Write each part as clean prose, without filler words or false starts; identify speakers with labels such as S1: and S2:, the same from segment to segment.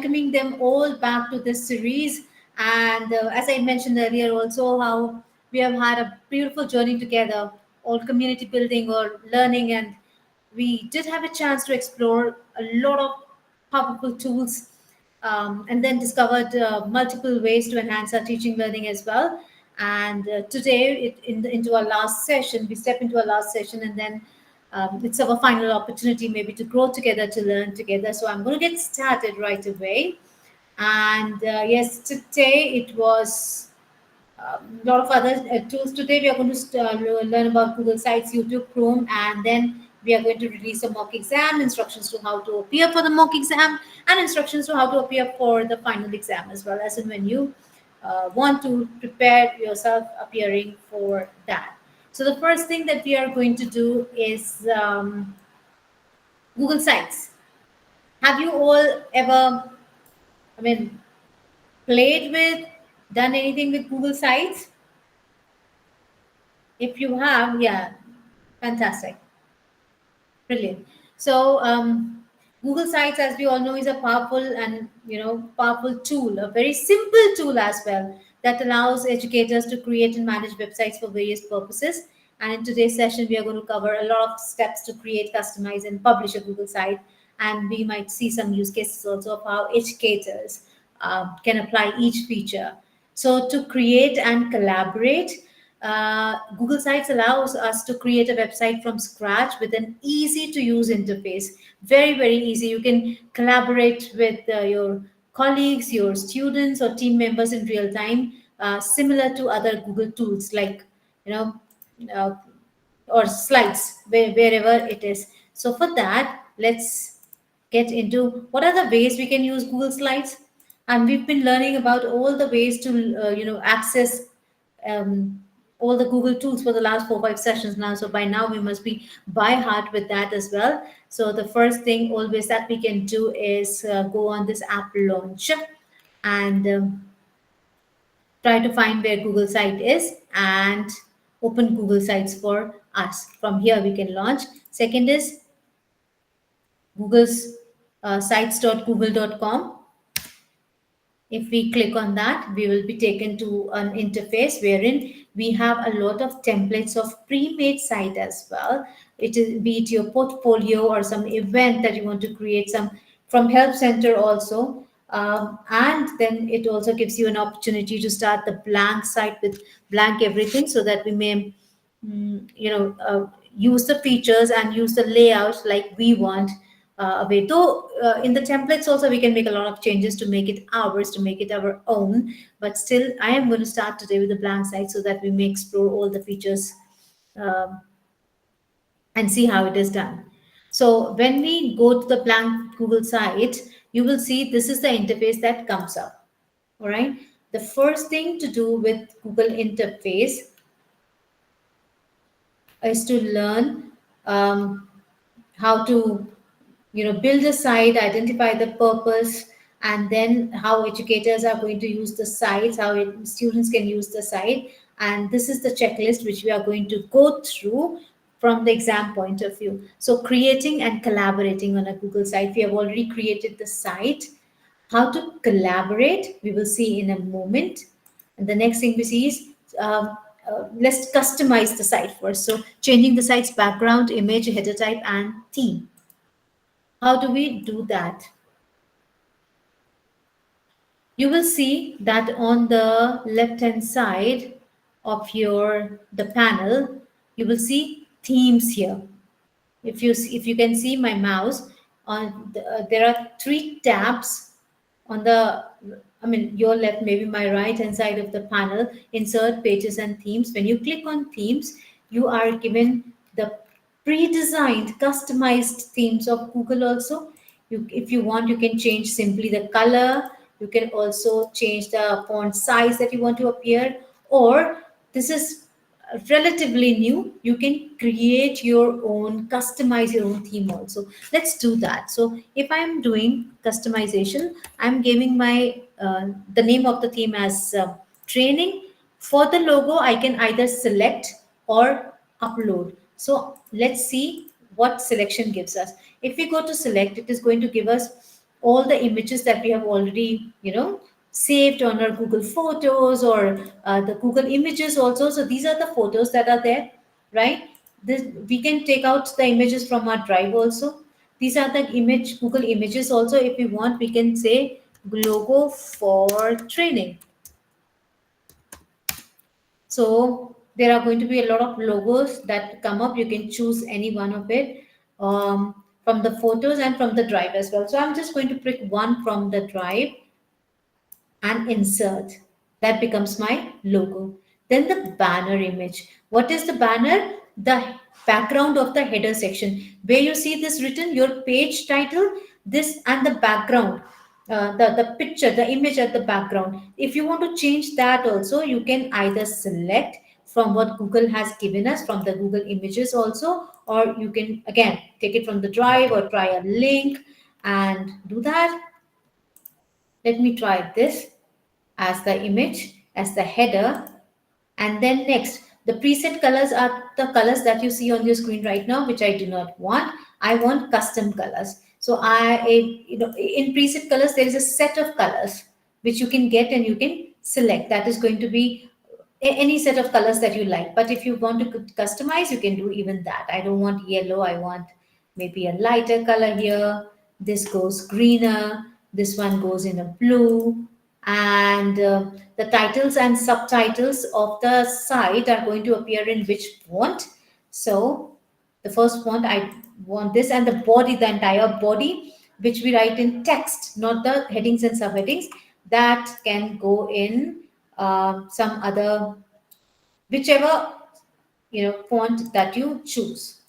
S1: welcoming them all back to this series. And as I mentioned earlier, also how we have had a beautiful journey together, all community building or learning, and we did have a chance to explore a lot of powerful tools, and then discovered multiple ways to enhance our teaching learning as well. And today, into our last session, we step into our last session, and then it's our final opportunity maybe to grow together, to learn together. So I'm going to get started right away. And yes, today it was a lot of other tools. Today we are going to learn about Google Sites, YouTube, Chrome, and then we are going to release a mock exam, instructions to how to appear for the mock exam, and instructions to how to appear for the final exam as well, as in when you want to prepare yourself appearing for that. So the first thing that we are going to do is Google Sites. Have you all ever, I mean, played with, done anything with Google Sites? If you have, yeah, fantastic, brilliant. So Google Sites, as we all know, is a powerful and powerful tool, a very simple tool as well, that allows educators to create and manage websites for various purposes. And in today's session, we are going to cover a lot of steps to create, customize, and publish a Google site. And we might see some use cases also of how educators can apply each feature. So to create and collaborate, Google Sites allows us to create a website from scratch with an easy to use interface. Very, very easy. You can collaborate with your colleagues, your students, or team members in real time, similar to other Google tools like, you know, uh, or slides, wherever it is. So for that, let's get into what are the ways we can use Google Slides. And we've been learning about all the ways to access um, all the Google tools for the last 4 5 sessions now. So by now we must be by heart with that as well. So the first thing always that we can do is go on this app launch and try to find where Google site is and open Google Sites for us. From here we can launch. Second is Google's sites.google.com. If we click on that, we will be taken to an interface wherein we have a lot of templates of pre-made site as well. It is, be it your portfolio or some event that you want to create, some from Help Center also. And then it also gives you an opportunity to start the blank site with blank everything, so that we may use the features and use the layout like we want away. Though in the templates also we can make a lot of changes to make it ours, to make it our own. But still, I am going to start today with a blank site so that we may explore all the features um, and see how it is done. So when we go to the blank Google site, you will see this is the interface that comes up. All right. The first thing to do with Google interface is to learn how to build a site, identify the purpose, and then how educators are going to use the sites, how students can use the site. And this is the checklist which we are going to go through from the exam point of view. So creating and collaborating on a Google site, we have already created the site. How to collaborate, we will see in a moment. And the next thing we see is let's customize the site first. So changing the site's background, image, header type, and theme. How do we do that? You will see that on the left hand side of the panel, you will see themes here. If you can see my mouse, there are 3 tabs on the, I mean, your left, maybe my right hand side of the panel. Insert, pages, and themes. When you click on themes, you are given the pre-designed customized themes of Google also. If you want, you can change simply the color. You can also change the font size that you want to appear. Or this is relatively new, you can create your own, customize your own theme also. Let's do that. So if I'm doing customization, I'm giving my the name of the theme as training. For the logo, I can either select or upload. So let's see what selection gives us. If we go to select, it is going to give us all the images that we have already, saved on our Google Photos or the Google Images also. So these are the photos that are there, right? We can take out the images from our drive also. These are the Google Images also. If we want, we can say logo for training. So there are going to be a lot of logos that come up. You can choose any one of it from the photos and from the drive as well. So I'm just going to pick one from the drive and insert. That becomes my logo. Then the banner image. What is the banner? The background of the header section. Where you see this written, your page title, this and the background, the picture, the image at the background. If you want to change that also, you can either select from what Google has given us from the Google Images also, or you can again take it from the drive or try a link and do that. Let me try this as the image, as the header. And then next, the preset colors are the colors that you see on your screen right now, which I do not want. I want custom colors. So in preset colors, there is a set of colors which you can get and you can select. That is going to be any set of colors that you like. But if you want to customize, you can do even that. I don't want yellow. I want maybe a lighter color here. This goes greener. This one goes in a blue. And the titles and subtitles of the site are going to appear in which font. So the first font, I want this, and the body, the entire body, which we write in text, not the headings and subheadings, that can go in some other, whichever font that you choose.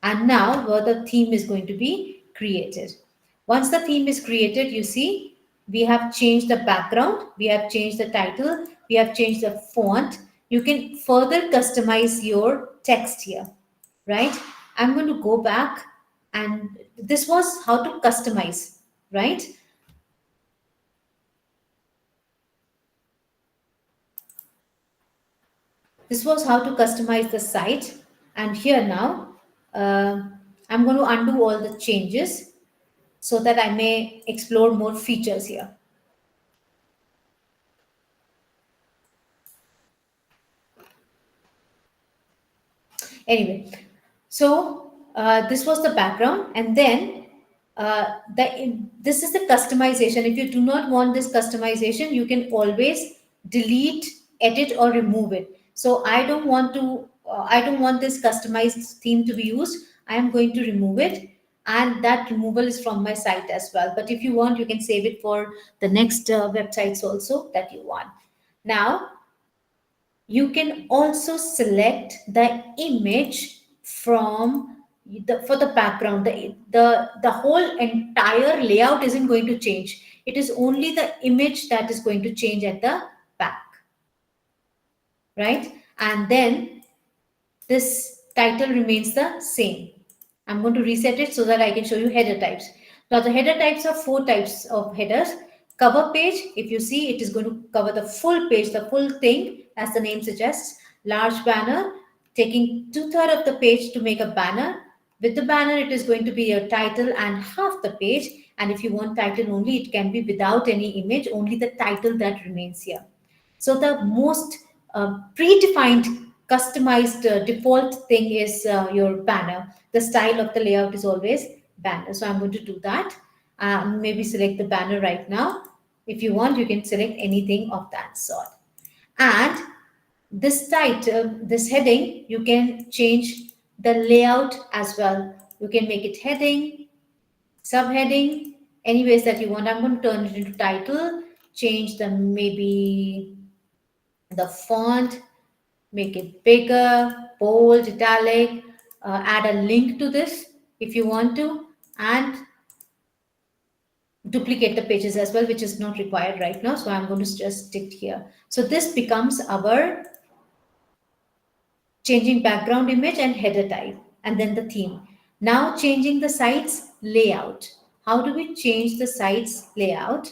S1: And now where the theme is going to be created. Once the theme is created, you see we have changed the background, we have changed the title, we have changed the font. You can further customize your text here, right? I'm going to go back, and this was how to customize, right? This was how to customize the site. And here now, uh, I'm going to undo all the changes so that I may explore more features here. Anyway, so this was the background, and then this is the customization. If you do not want this customization, you can always delete, edit, or remove it. So I don't want to. I don't want this customized theme to be used. I am going to remove it, and that removal is from my site as well. But if you want, you can save it for the next websites also that you want. Now you can also select the image from for the background. The whole entire layout isn't going to change. It is only the image that is going to change at the back, right? And then this title remains the same. I'm going to reset it so that I can show you header types. Now the header types are four types of headers. Cover page, if you see, it is going to cover the full page, the full thing, as the name suggests. Large banner, taking 2/3 of the page to make a banner. With the banner, it is going to be your title and half the page. And if you want title only, it can be without any image, only the title that remains here. So the most predefined, customized default thing is your banner. The style of the layout is always banner. So I'm going to do that. Maybe select the banner right now. If you want, you can select anything of that sort. And this title, this heading, you can change the layout as well. You can make it heading, subheading, any ways that you want. I'm going to turn it into title, change the maybe the font, make it bigger, bold, italic, add a link to this if you want to, and duplicate the pages as well, which is not required right now. So I'm going to just stick here. So this becomes our changing background image and header type, and then the theme. Now changing the site's layout. How do we change the site's layout?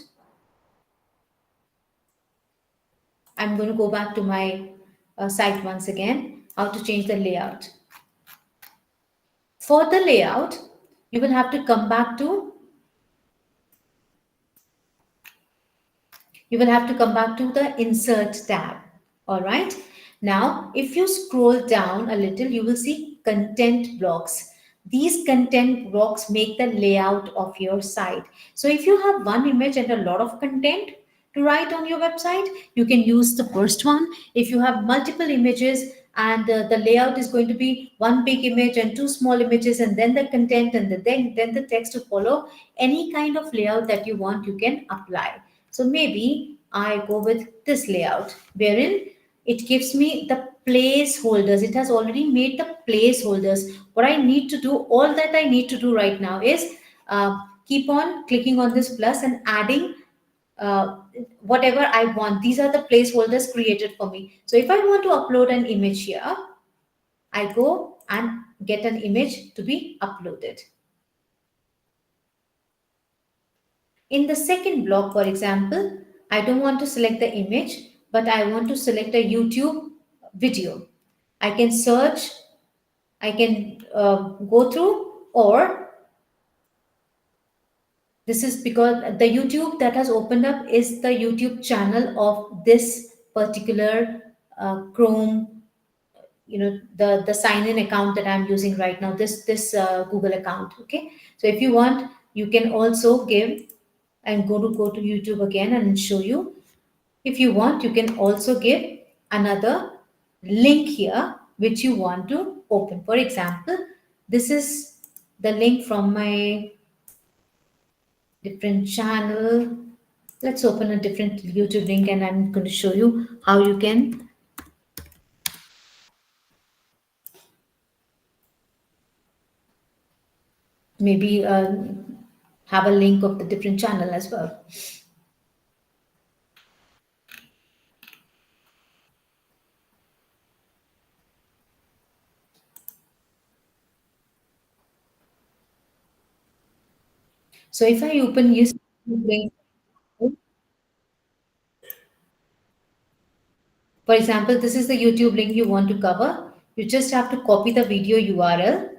S1: I'm going to go back to my site once again. How to change the layout. For the layout, you will have to come back to You will have to come back to the insert tab. All right. Now, if you scroll down a little, you will see content blocks. These content blocks make the layout of your site. So if you have one image and a lot of content to write on your website, you can use the first one. If you have multiple images and the layout is going to be one big image and two small images and then the content and then the text to follow, any kind of layout that you want, you can apply. So maybe I go with this layout, wherein it gives me the placeholders. It has already made the placeholders. What I need to do, all that I need to do right now is keep on clicking on this plus and adding uh, whatever I want. These are the placeholders created for me. So if I want to upload an image here, I go and get an image to be uploaded. In the second block, for example, I don't want to select the image, but I want to select a YouTube video. I can search, I can go through, or this is because the YouTube that has opened up is the YouTube channel of this particular Chrome, the sign in account that I'm using right now, this Google account. Okay, so if you want, you can also give and go to YouTube again and show you. If you want, you can also give another link here which you want to open. For example, this is the link from my different channel. Let's open a different YouTube link and I'm going to show you how you can maybe have a link of the different channel as well. So if I open use link, for example, this is the YouTube link you want to cover. You just have to copy the video URL,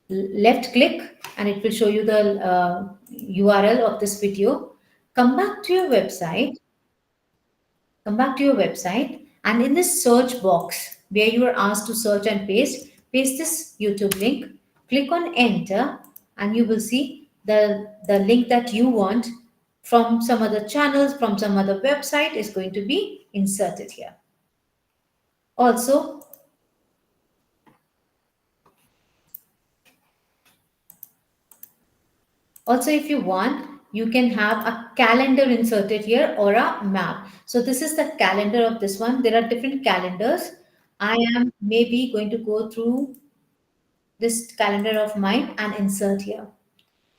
S1: left click, and it will show you the URL of this video. Come back to your website, come back to your website, and in this search box where you are asked to search and paste this YouTube link, click on enter, and you will see the link that you want from some other channels, from some other website is going to be inserted here. Also, if you want, you can have a calendar inserted here or a map. So this is the calendar of this one. There are different calendars. I am maybe going to go through this calendar of mine and insert here.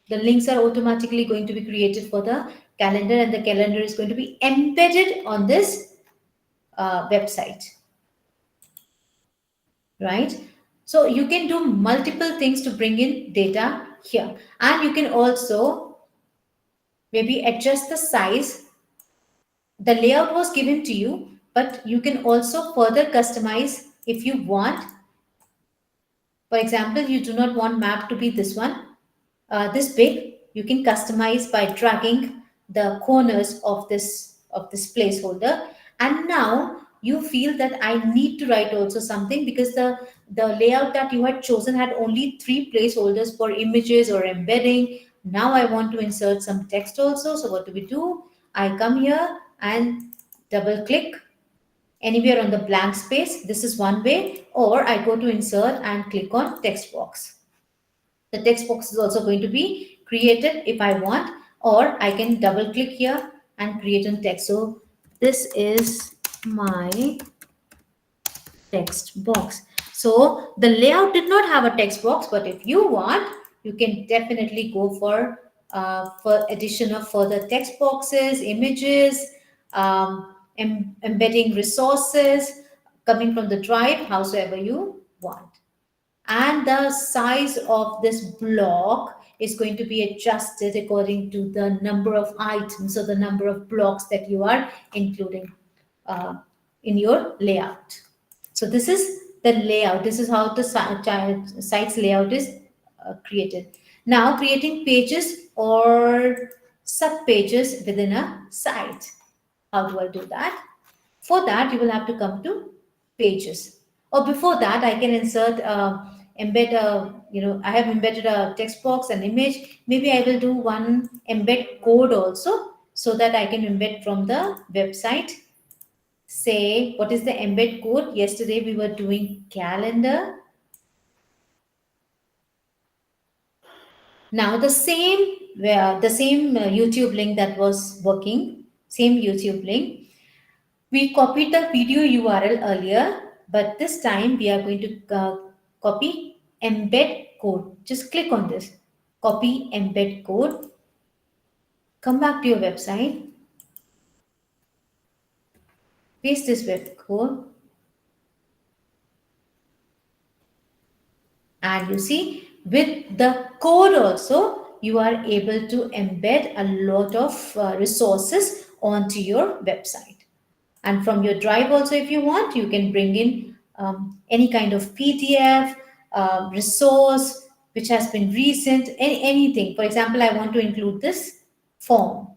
S1: The links are automatically going to be created for the calendar, and the calendar is going to be embedded on this website, right? So you can do multiple things to bring in data here, and you can also maybe adjust the size. The layout was given to you, but you can also further customize if you want. For example, you do not want map to be this one, this big. You can customize by dragging the corners of this placeholder. And now you feel that I need to write also something, because the layout that you had chosen had only three placeholders for images or embedding. Now I want to insert some text also. So what do we do? I come here and double click anywhere on the blank space. This is one way. Or I go to insert and click on text box. The text box is also going to be created if I want, or I can double click here and create a text. So this is my text box. So the layout did not have a text box, but if you want, you can definitely go for addition of further text boxes, images, embedding resources coming from the drive, howsoever you want. And the size of this block is going to be adjusted according to the number of items or the number of blocks that you are including uh, in your layout. So this is the layout. This is how the site's layout is created. Now creating pages or sub pages within a site. How do I do that? For that, you will have to come to pages. Or before that, I can embed I have embedded a text box, an image. Maybe I will do one embed code also so that I can embed from the website. Say, what is the embed code? Yesterday we were doing calendar. Now the same YouTube link that was working, same YouTube link. We copied the video URL earlier, but this time we are going to copy embed code. Just click on this. Copy embed code. Come back to your website. Paste this web code. And you see, with the code also, you are able to embed a lot of resources onto your website. And from your drive also, if you want, you can bring in any kind of PDF, resource which has been recent, anything. For example, I want to include this form.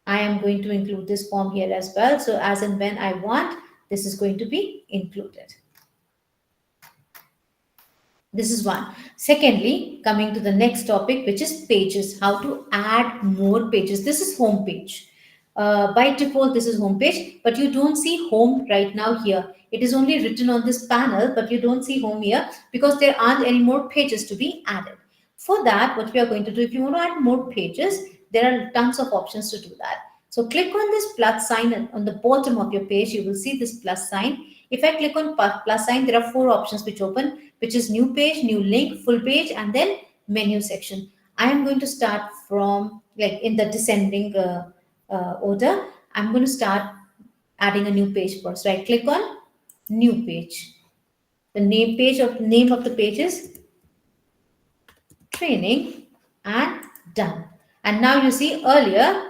S1: I am going to include this form here as well. So as and when I want, this is going to be included. This is one. Secondly, coming to the next topic, which is pages, how to add more pages. This is home page. By default, this is home page, but you don't see home right now here. It is only written on this panel, but you don't see home here because there aren't any more pages to be added. For that, what we are going to do, if you want to add more pages, there are tons of options to do that. So click on this plus sign on the bottom of your page. You will see this plus sign. If I click on plus sign, there are four options which open, which is new page, new link, full page, and then menu section. I am going to start from like in the descending order. I'm going to start adding a new page first. So I click on new page. The name of the page is training and done. And now you see earlier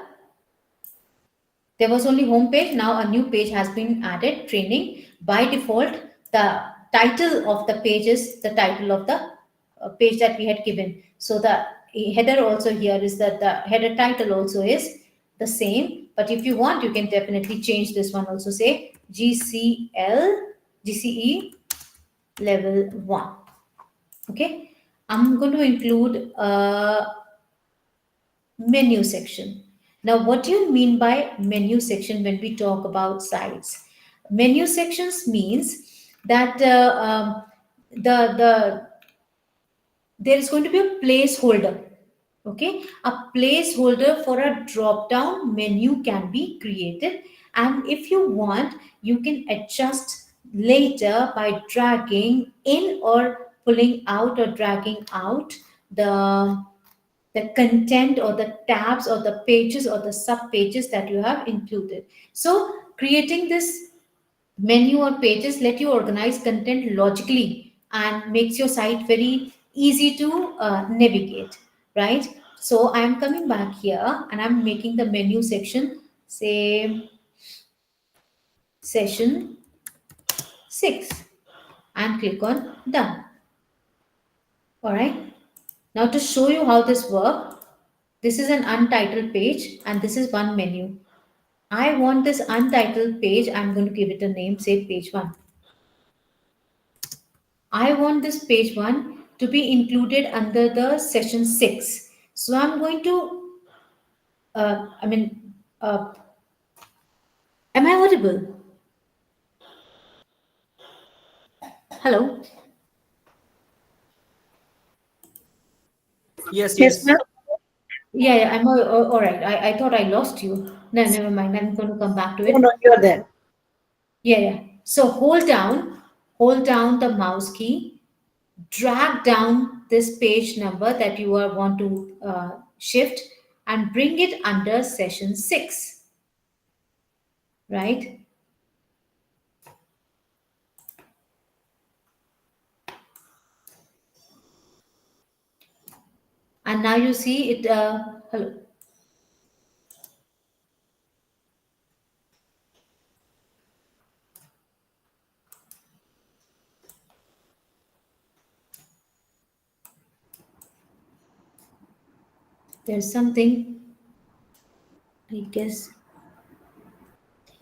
S1: there was only home page. Now a new page has been added, training. By default, the title of the page is the title of the page that we had given. So the header also here is that the header title also is the same. But if you want, you can definitely change this one also. Say GCE level 1. Okay. I'm going to include menu section. Now, what do you mean by menu section when we talk about sites? Menu sections means that the there is going to be a placeholder. Okay, a placeholder for a drop down menu can be created, and if you want, you can adjust later by dragging in or pulling out or dragging out the content or the tabs or the pages or the sub pages that you have included. So creating this menu or pages let you organize content logically and makes your site very easy to navigate, right? So I'm coming back here and I'm making the menu section, say session 6, and click on done. All right. Now to show you how this works, this is an untitled page and this is one menu. I want this untitled page, I'm going to give it a name, say page 1. I want this page 1 to be included under the session 6. So I'm going to, uh, I mean, uh, am I audible? Hello?
S2: Yes,
S3: Yes,
S2: yes.
S3: ma'am.
S1: Yeah, yeah, I'm all right. I thought I lost you. No, never mind. I'm going to come back to
S3: No, no,
S1: it.
S3: you're there.
S1: Yeah, yeah. So hold down the mouse key, drag down this page number that you want to shift and bring it under session 6, right? And now you see it, hello, there's something, I guess.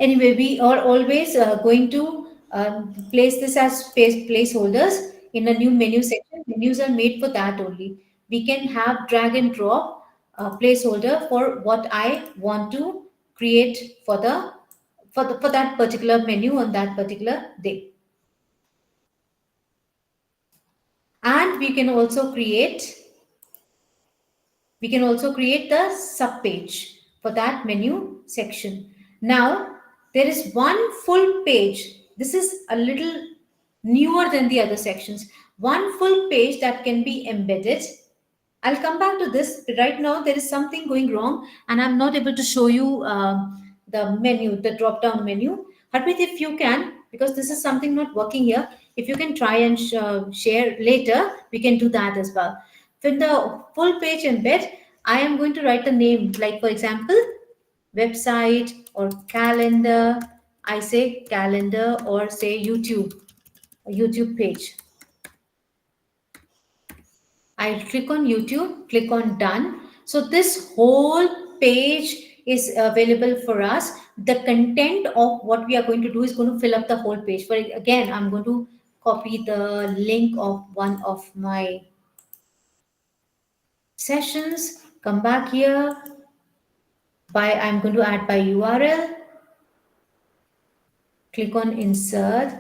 S1: Anyway, we are always going to place this as placeholders in a new menu section. Menus are made for that only. We can have drag and drop placeholder for what I want to create for the for that particular menu on that particular day. And we can also create the sub page for that menu section. Now, there is one full page. This is a little newer than the other sections. One full page that can be embedded. I'll come back to this. Right now, there is something going wrong, and I'm not able to show you the menu, the drop down menu. Harpreet, if you can, because this is something not working here, if you can try and share later, we can do that as well. In the full page embed, I am going to write the name, like for example, website or calendar. I say calendar or say YouTube, a YouTube page. I click on YouTube, click on done. So this whole page is available for us. The content of what we are going to do is going to fill up the whole page. For again, I'm going to copy the link of one of my sessions. Come back here. I'm going to add by URL. Click on insert,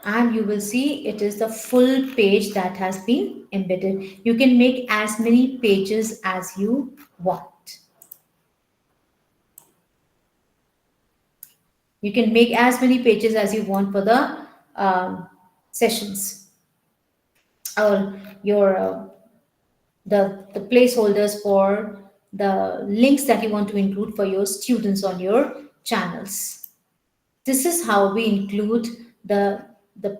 S1: and you will see it is the full page that has been embedded. You can make as many pages as you want. You can make as many pages as you want for the sessions or your the placeholders for the links that you want to include for your students on your channels. This is how we include the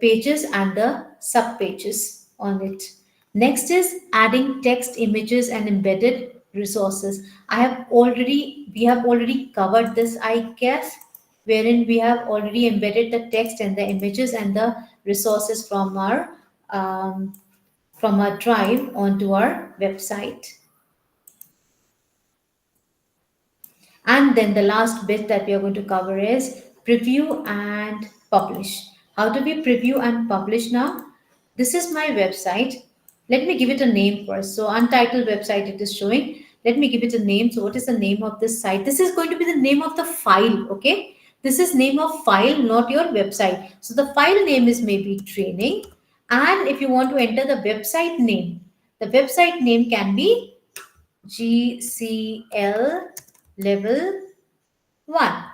S1: pages and the sub pages on it. Next is adding text, images, and embedded resources. We have already covered this, I guess, wherein we have already embedded the text and the images and the resources um, from our drive onto our website. And then the last bit that we are going to cover is preview and publish. How do we preview and publish now? This is my website. Let me give it a name first. So untitled website it is showing. Let me give it a name. So what is the name of this site? This is going to be the name of the file, okay? This is name of file, not your website. So the file name is maybe training. And if you want to enter the website name can be GCL level 1.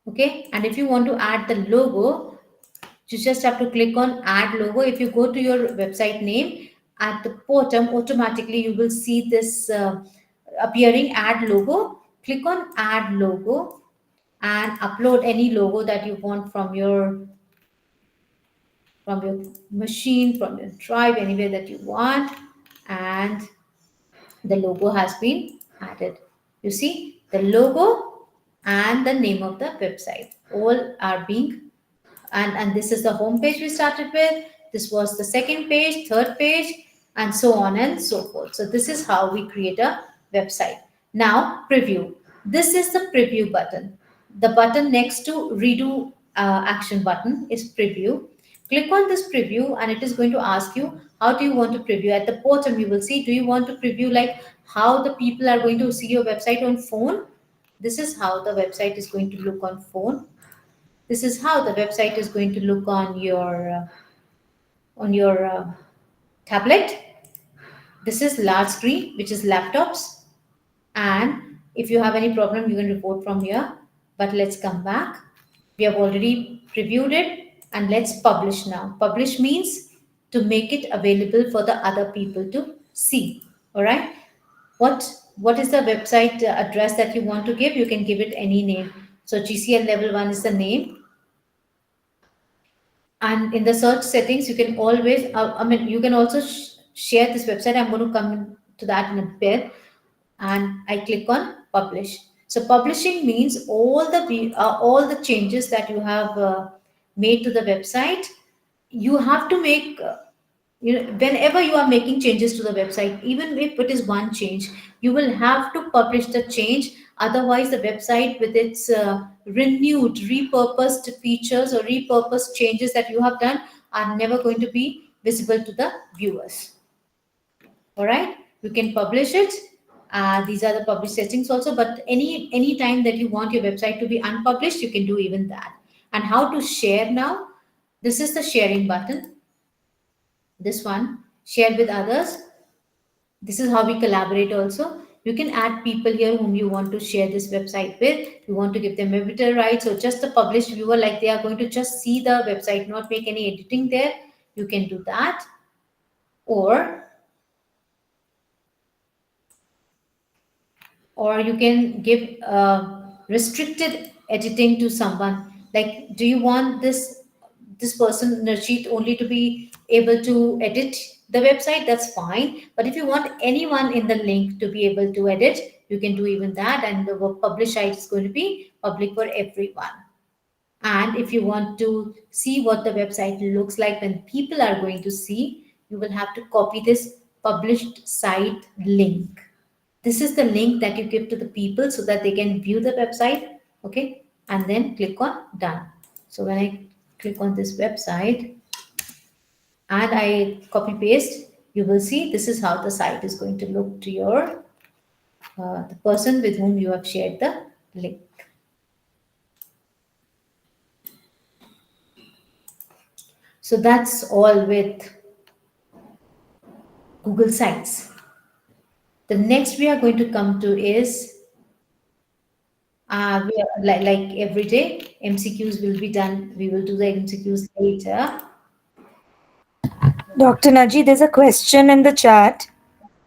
S1: Okay, and if you want to add the logo, you just have to click on add logo. If you go to your website name, at the bottom automatically you will see this appearing add logo. Click on add logo and upload any logo that you want from your machine, from your drive, anywhere that you want, and the logo has been added. You see the logo and the name of the website all are being, and this is the home page we started with. This was the second page, third page, and so on and so forth. So this is how we create a website. Now preview. This is the preview button. The button next to redo action button is preview. Click on this preview and it is going to ask you how do you want to preview. At the bottom you will see, do you want to preview like how the people are going to see your website on phone? This is how the website is going to look on phone. This is how the website is going to look on your tablet. This is large screen, which is laptops. And if you have any problem, you can report from here. But let's come back. We have already previewed it, and let's publish now. Publish means to make it available for the other people to see. All right. What is the website address that you want to give? You can give it any name. So GCL level 1 is the name. And in the search settings you can always you can also share this website. I'm going to come to that in a bit. And I click on publish. So publishing means all the changes that you have made to the website. You have to make whenever you are making changes to the website, even if it is one change, you will have to publish the change Otherwise, the website with its renewed, repurposed features or repurposed changes that you have done are never going to be visible to the viewers. All right, you can publish it. These are the publish settings also, but any time that you want your website to be unpublished, you can do even that. And how to share now? This is the sharing button. This one, share with others. This is how we collaborate also. You can add people here whom you want to share this website with. You want to give them editor rights, or just a published viewer, like they are going to just see the website, not make any editing there. You can do that. Or you can give restricted editing to someone, like, do you want this person Narjeet only to be able to edit the website? That's fine. But if you want anyone in the link to be able to edit, you can do even that, and the publish site is going to be public for everyone. And if you want to see what the website looks like when people are going to see, you will have to copy this published site link. This is the link that you give to the people so that they can view the website. Okay, and then click on done. So when I click on this website and I copy paste, you will see this is how the site is going to look to your the person with whom you have shared the link. So that's all with Google Sites. The next we are going to come to is like every day, MCQs will be done. We will do the MCQs later.
S2: Dr. Naji, there's a question in the chat.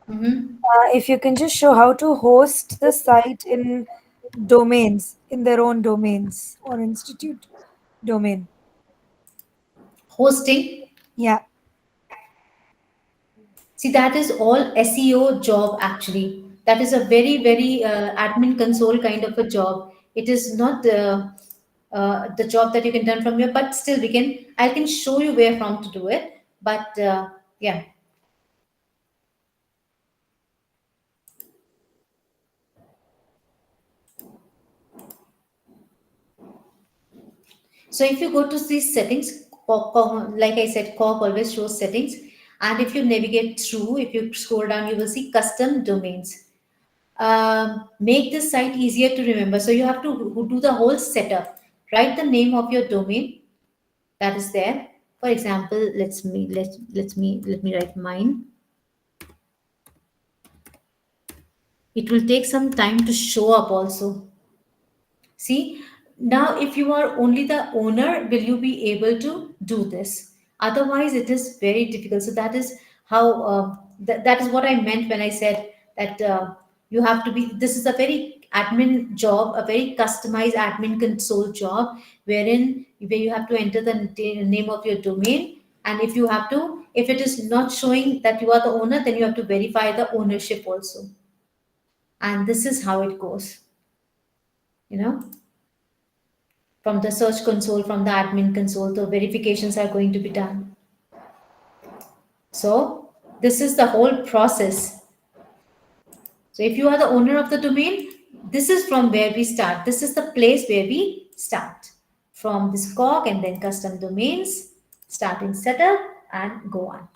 S1: Mhm.
S2: If you can just show how to host the site in domains, in their own domains or institute domain.
S1: Hosting.
S2: Yeah.
S1: See, that is all SEO job actually. That is a very, very admin console kind of a job. It is not the job that you can done from here, but still I can show you where from to do it. But yeah. So if you go to these settings, like I said, Corp always shows settings. And if you navigate through, if you scroll down, you will see custom domains. Make this site easier to remember. So you have to do the whole setup. Write the name of your domain that is there. For example, let me write mine. It will take some time to show up also. See, now if you are only the owner, will you be able to do this? Otherwise, it is very difficult. So that is how that is what I meant when I said that you have to be. This is a very admin job, a very customized admin console job, where you have to enter the name of your domain, and if it is not showing that you are the owner, then you have to verify the ownership also. And this is how it goes. You know. From the search console, from the admin console, the verifications are going to be done. So this is the whole process. So if you are the owner of the domain, this is from where we start. This is the place where we start. From this cog and then custom domains, starting setup and go on.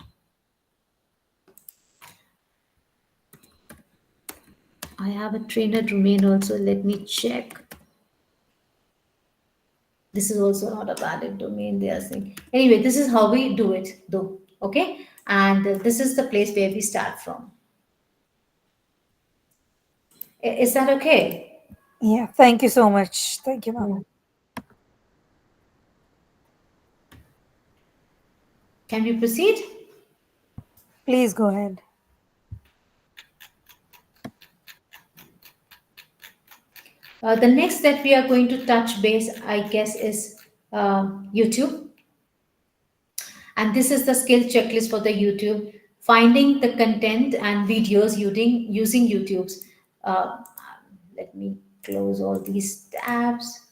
S1: I have a trainer domain also. Let me check. This is also not a valid domain, they are saying. Anyway, this is how we do it though. Okay. And this is the place where we start from. Is that okay?
S2: Yeah. Thank you so much. Thank you, ma'am.
S1: Hmm. Can we proceed?
S2: Please go ahead.
S1: The next that we are going to touch base, I guess, is YouTube. And this is the skill checklist for the YouTube. Finding the content and videos using YouTube's. Uh, Let me close all these tabs.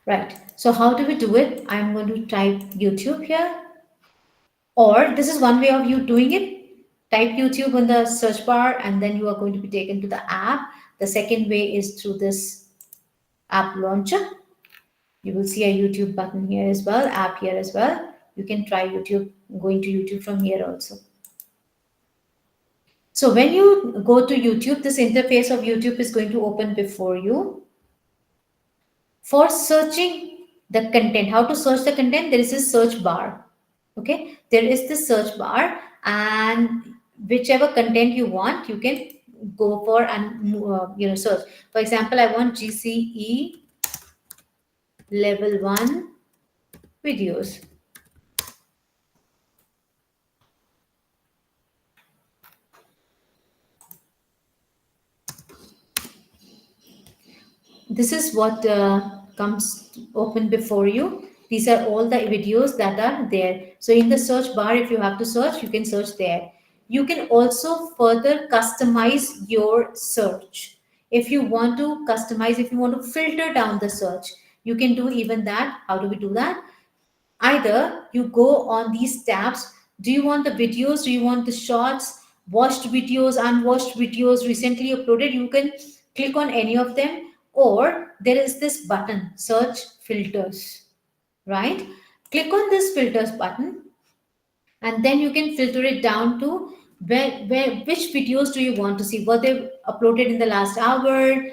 S1: Right. So how do we do it? I'm going to type YouTube here. Or this is one way of you doing it. Type YouTube on the search bar and then you are going to be taken to the app. The second way is through this app launcher. You will see a YouTube button here as well, app here as well. You can try YouTube, going to YouTube from here also. So when you go to YouTube, this interface of YouTube is going to open before you. For searching the content, how to search the content, there is a search bar. Okay, there is the search bar, and whichever content you want, you can go for and search. For example, I want GCE level 1 videos. This is what comes open before you. These are all the videos that are there. So in the search bar, if you have to search, you can search there. You can also further customize your search. If you want to customize, if you want to filter down the search, you can do even that. How do we do that? Either you go on these tabs. Do you want the videos? Do you want the shorts, watched videos, unwatched videos, recently uploaded? You can click on any of them, or there is this button, search filters, right? Click on this filters button, and then you can filter it down to where which videos do you want to see. Were they uploaded in the last hour?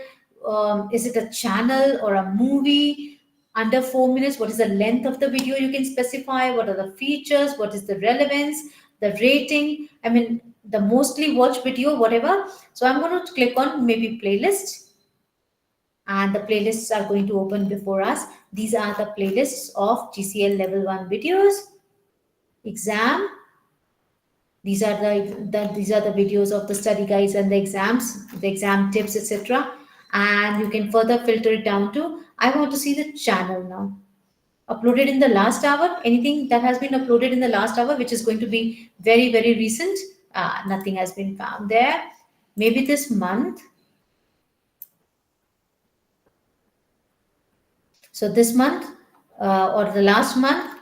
S1: Is it a channel or a movie under 4 minutes? What is the length of the video? You can specify what are the features, what is the relevance, the rating, I mean the mostly watched video, whatever. So I'm going to click on maybe playlist, and the playlists are going to open before us. These are the playlists of GCL level 1 videos. Exam, these are these are the videos of the study guides and the exams, the exam tips, etc. And you can further filter it down to, I want to see the channel now. Uploaded in the last hour, anything that has been uploaded in the last hour, which is going to be very, very recent, nothing has been found there. Maybe this month. So this month or the last month,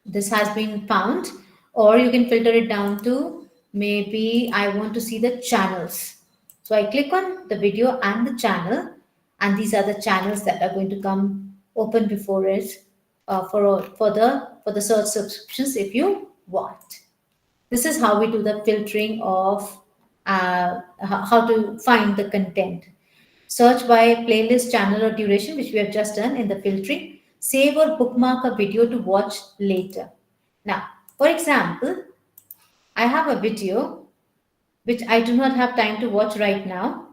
S1: this has been found. Or you can filter it down to, maybe I want to see the channels. So I click on the video and the channel, and these are the channels that are going to come open before it for the search subscriptions if you want. This is how we do the filtering of how to find the content. Search by playlist, channel, or duration, which we have just done in the filtering. Save or bookmark a video to watch later. Now, for example, I have a video which I do not have time to watch right now.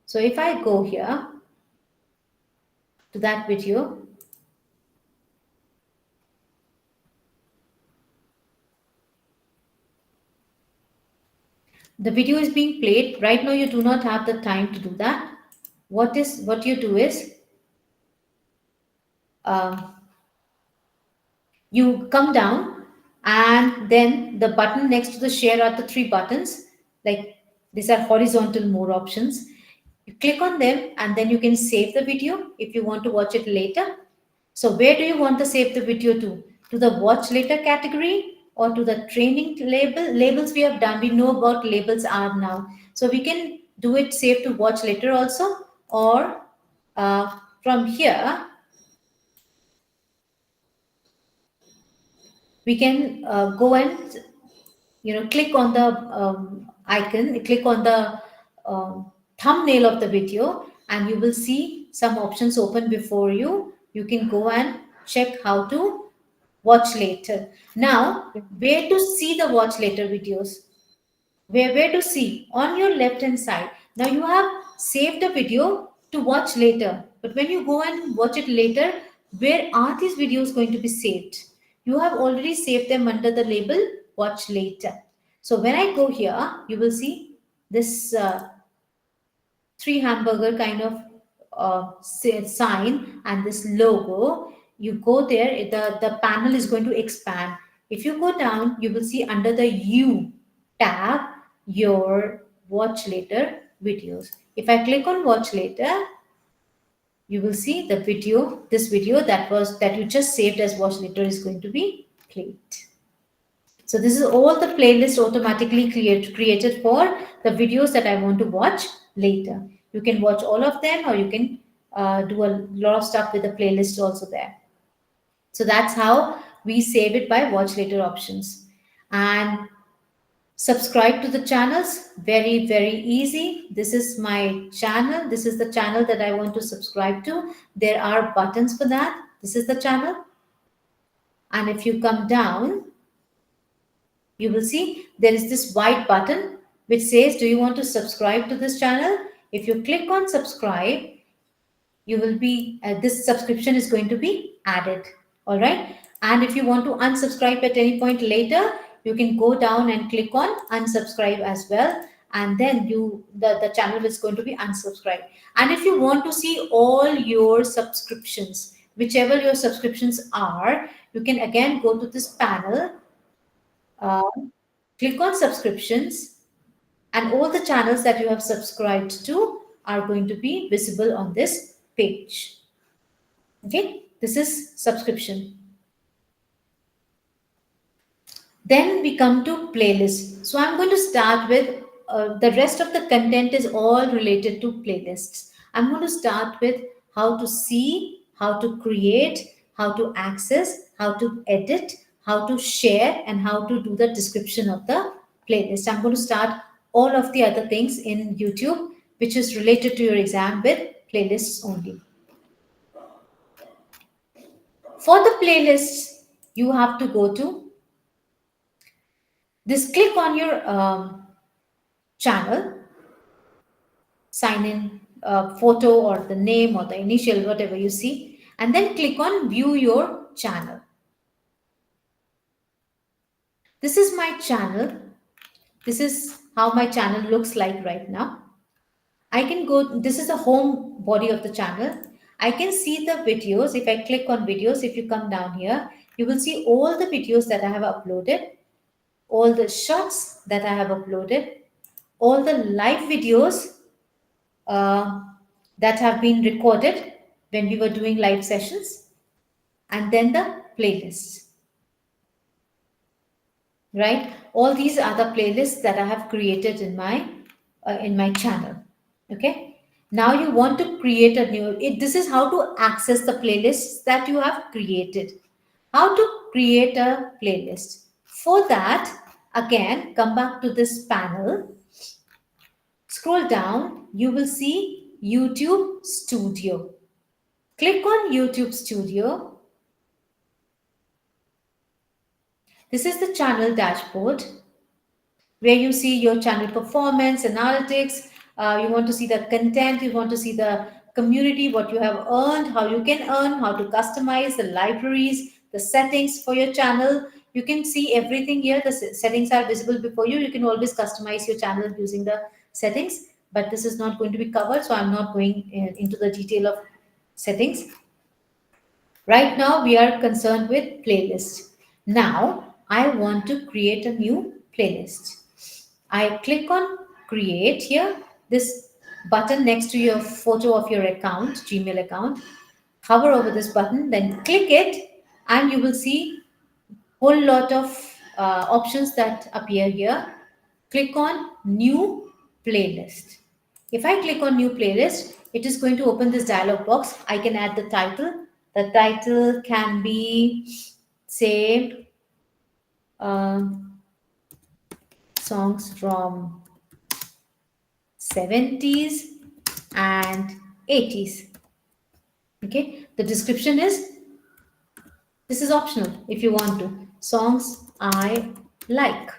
S1: So if I go here to that video, the video is being played. Right now, you do not have the time to do that. What you do is um, you come down, and then the button next to the share are the three buttons, like these are horizontal more options. You click on them, and then you can save the video if you want to watch it later. So where do you want to save the video to the watch later category, or to the training labels? We have done, we know about labels are now, so we can do it save to watch later also. Or from here we can go and click on the icon, click on the thumbnail of the video, and you will see some options open before you. You can go and check how to watch later. Now, where to see the watch later videos? Where to see? On your left hand side. Now you have saved a video to watch later, but when you go and watch it later, where are these videos going to be saved? You have already saved them under the label watch later. So when I go here, you will see this three hamburger kind of sign and this logo. You go there, the panel is going to expand. If you go down, you will see under the U tab your watch later videos. If I click on watch later, you will see the video, this video that you just saved as watch later is going to be played. So this is all the playlist automatically created for the videos that I want to watch later. You can watch all of them, or you can do a lot of stuff with the playlist also there. So that's how we save it by watch later options. And subscribe to the channels, very, very easy. This is my channel. This is the channel that I want to subscribe to. There are buttons for that. This is the channel. And if you come down, you will see there is this white button which says, do you want to subscribe to this channel? If you click on subscribe, you will be this subscription is going to be added. All right. And if you want to unsubscribe at any point later, you can go down and click on unsubscribe as well, and then the channel is going to be unsubscribed. And if you want to see all your subscriptions, whichever your subscriptions are, you can again go to this panel, uh, click on subscriptions, and all the channels that you have subscribed to are going to be visible on this page. Okay, this is subscription. Then we come to playlists. So I'm going to start with the rest of the content is all related to playlists. I'm going to start with how to see, how to create, how to access, how to edit, how to share, and how to do the description of the playlist. I'm going to start all of the other things in YouTube, which is related to your exam, with playlists only. For the playlists, you have to go to this, click on your channel, sign in photo or the name or the initial, whatever you see, and then click on view your channel. This is my channel. This is how my channel looks like right now. I can go, this is the home body of the channel. I can see the videos. If I click on videos, if you come down here, you will see all the videos that I have uploaded, all the shots that I have uploaded, all the live videos uh, that have been recorded when we were doing live sessions, and then the playlists. Right, all these are the playlists that I have created in my channel. Okay, now you want to create a new this is how to access the playlists that you have created. How to create a playlist? For that, again, come back to this panel, scroll down, you will see YouTube Studio. Click on YouTube Studio. This is the channel dashboard where you see your channel performance, analytics. You want to see the content, you want to see the community, what you have earned, how you can earn, how to customize the libraries, the settings for your channel. You can see everything here. The settings are visible before you. You can always customize your channel using the settings, but this is not going to be covered, so I'm not going into the detail of settings. Right now, we are concerned with playlist. Now, I want to create a new playlist. I click on create here, this button next to your photo of your account, Gmail account. Hover over this button, then click it, and you will see whole lot of options that appear here. Click on new playlist. If I click on new playlist, it is going to open this dialog box. I can add the title. The title can be, say, uh, songs from 70s and 80s. Okay, the description is, this is optional if you want to, songs I like.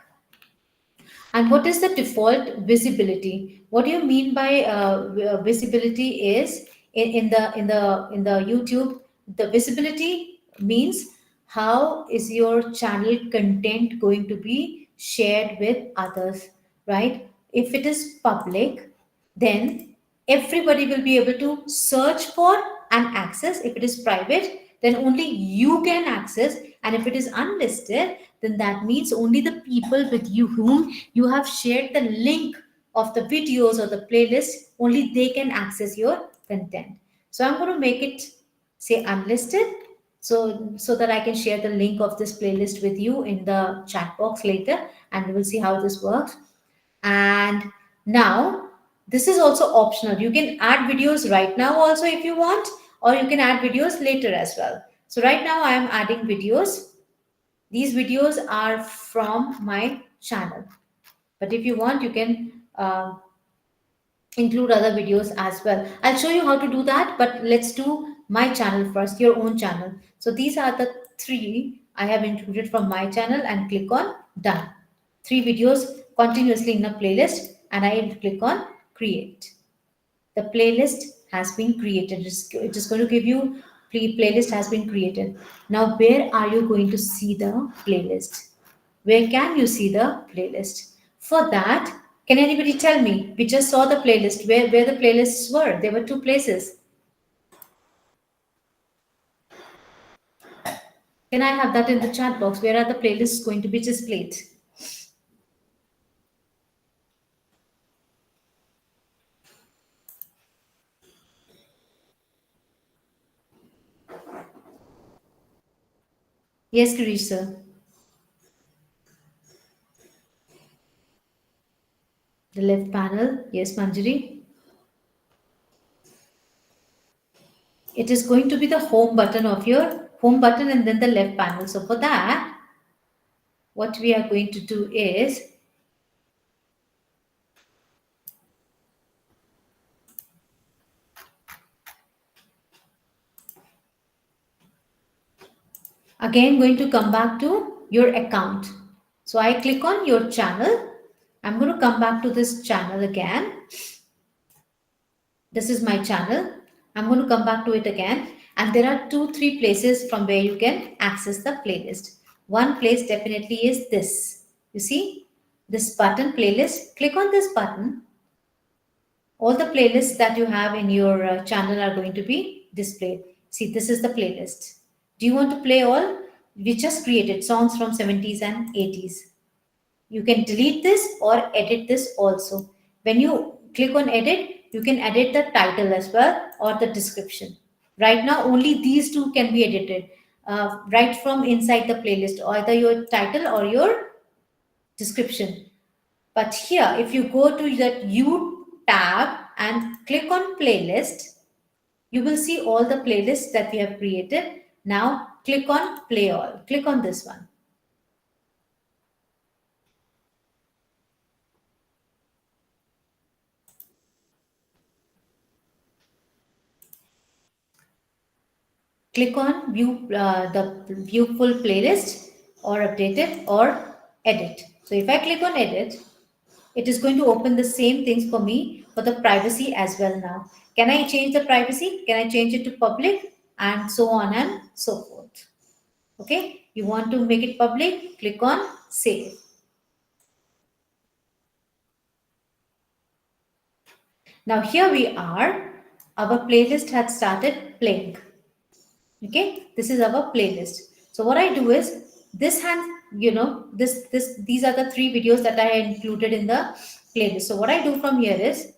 S1: And what is the default visibility? What do you mean by visibility? Is in the YouTube, the visibility means how is your channel content going to be shared with others, right? If it is public, then everybody will be able to search for and access. If it is private, then only you can access, and if it is unlisted, then that means only the people with you whom you have shared the link of the videos or the playlist, only they can access your content. So I'm going to make it say unlisted, so that I can share the link of this playlist with you in the chat box later, and we will see how this works. And now this is also optional. You can add videos right now also if you want, or you can add videos later as well. So right now I am adding videos. These videos are from my channel, but if you want, you can include other videos as well. I'll show you how to do that, but let's do my channel first, your own channel. So these are the three I have included from my channel, and click on done. Three videos continuously in a playlist, and I will click on create. The playlist has been created. It is going to give you playlist has been created. Now, where are you going to see the playlist? Where can you see the playlist? For that, can anybody tell me? We just saw the playlist. Where the playlists were? There were two places. Can I have that in the chat box? Where are the playlists going to be displayed? Yes, Girish sir. The left panel. Yes, Manjari. It is going to be the home button of your home button, and then the left panel. So for that, what we are going to do is, again, going to come back to your account. So I click on your channel. I'm going to come back to this channel again. This is my channel. I'm going to come back to it again. And there are three places from where you can access the playlist. One place definitely is this. You see this button, playlist. Click on this button. All the playlists that you have in your channel are going to be displayed. See, this is the playlist. Do you want to play all? We just created songs from 70s and 80s. You can delete this or edit this also. When you click on edit, you can edit the title as well, or the description. Right now, only these two can be edited right from inside the playlist, either your title or your description. But here, if you go to that You tab and click on playlist, you will see all the playlists that we have created. Now click on play all. Click on this one. Click on the view full playlist, or update it, or edit. So if I click on edit, it is going to open the same things for me for the privacy as well now. Can I change the privacy? Can I change it to public? And so on and so forth. Okay, you want to make it public, click on save. Now here we are, our playlist had started playing. Okay, this is our playlist. So what I do is, this hand, these are the three videos that I included in the playlist. So what I do from here is,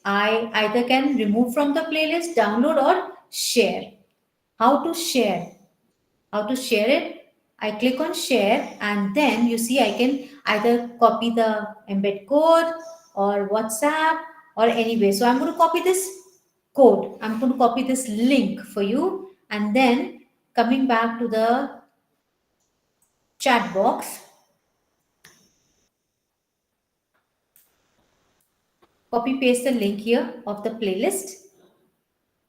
S1: I either can remove from the playlist, download, or share. How to share? How to share it? I click on share, and then you see I can either copy the embed code or WhatsApp or anyway. So I'm going to copy this code. I'm going to copy this link for you, and then coming back to the chat box, copy paste the link here of the playlist.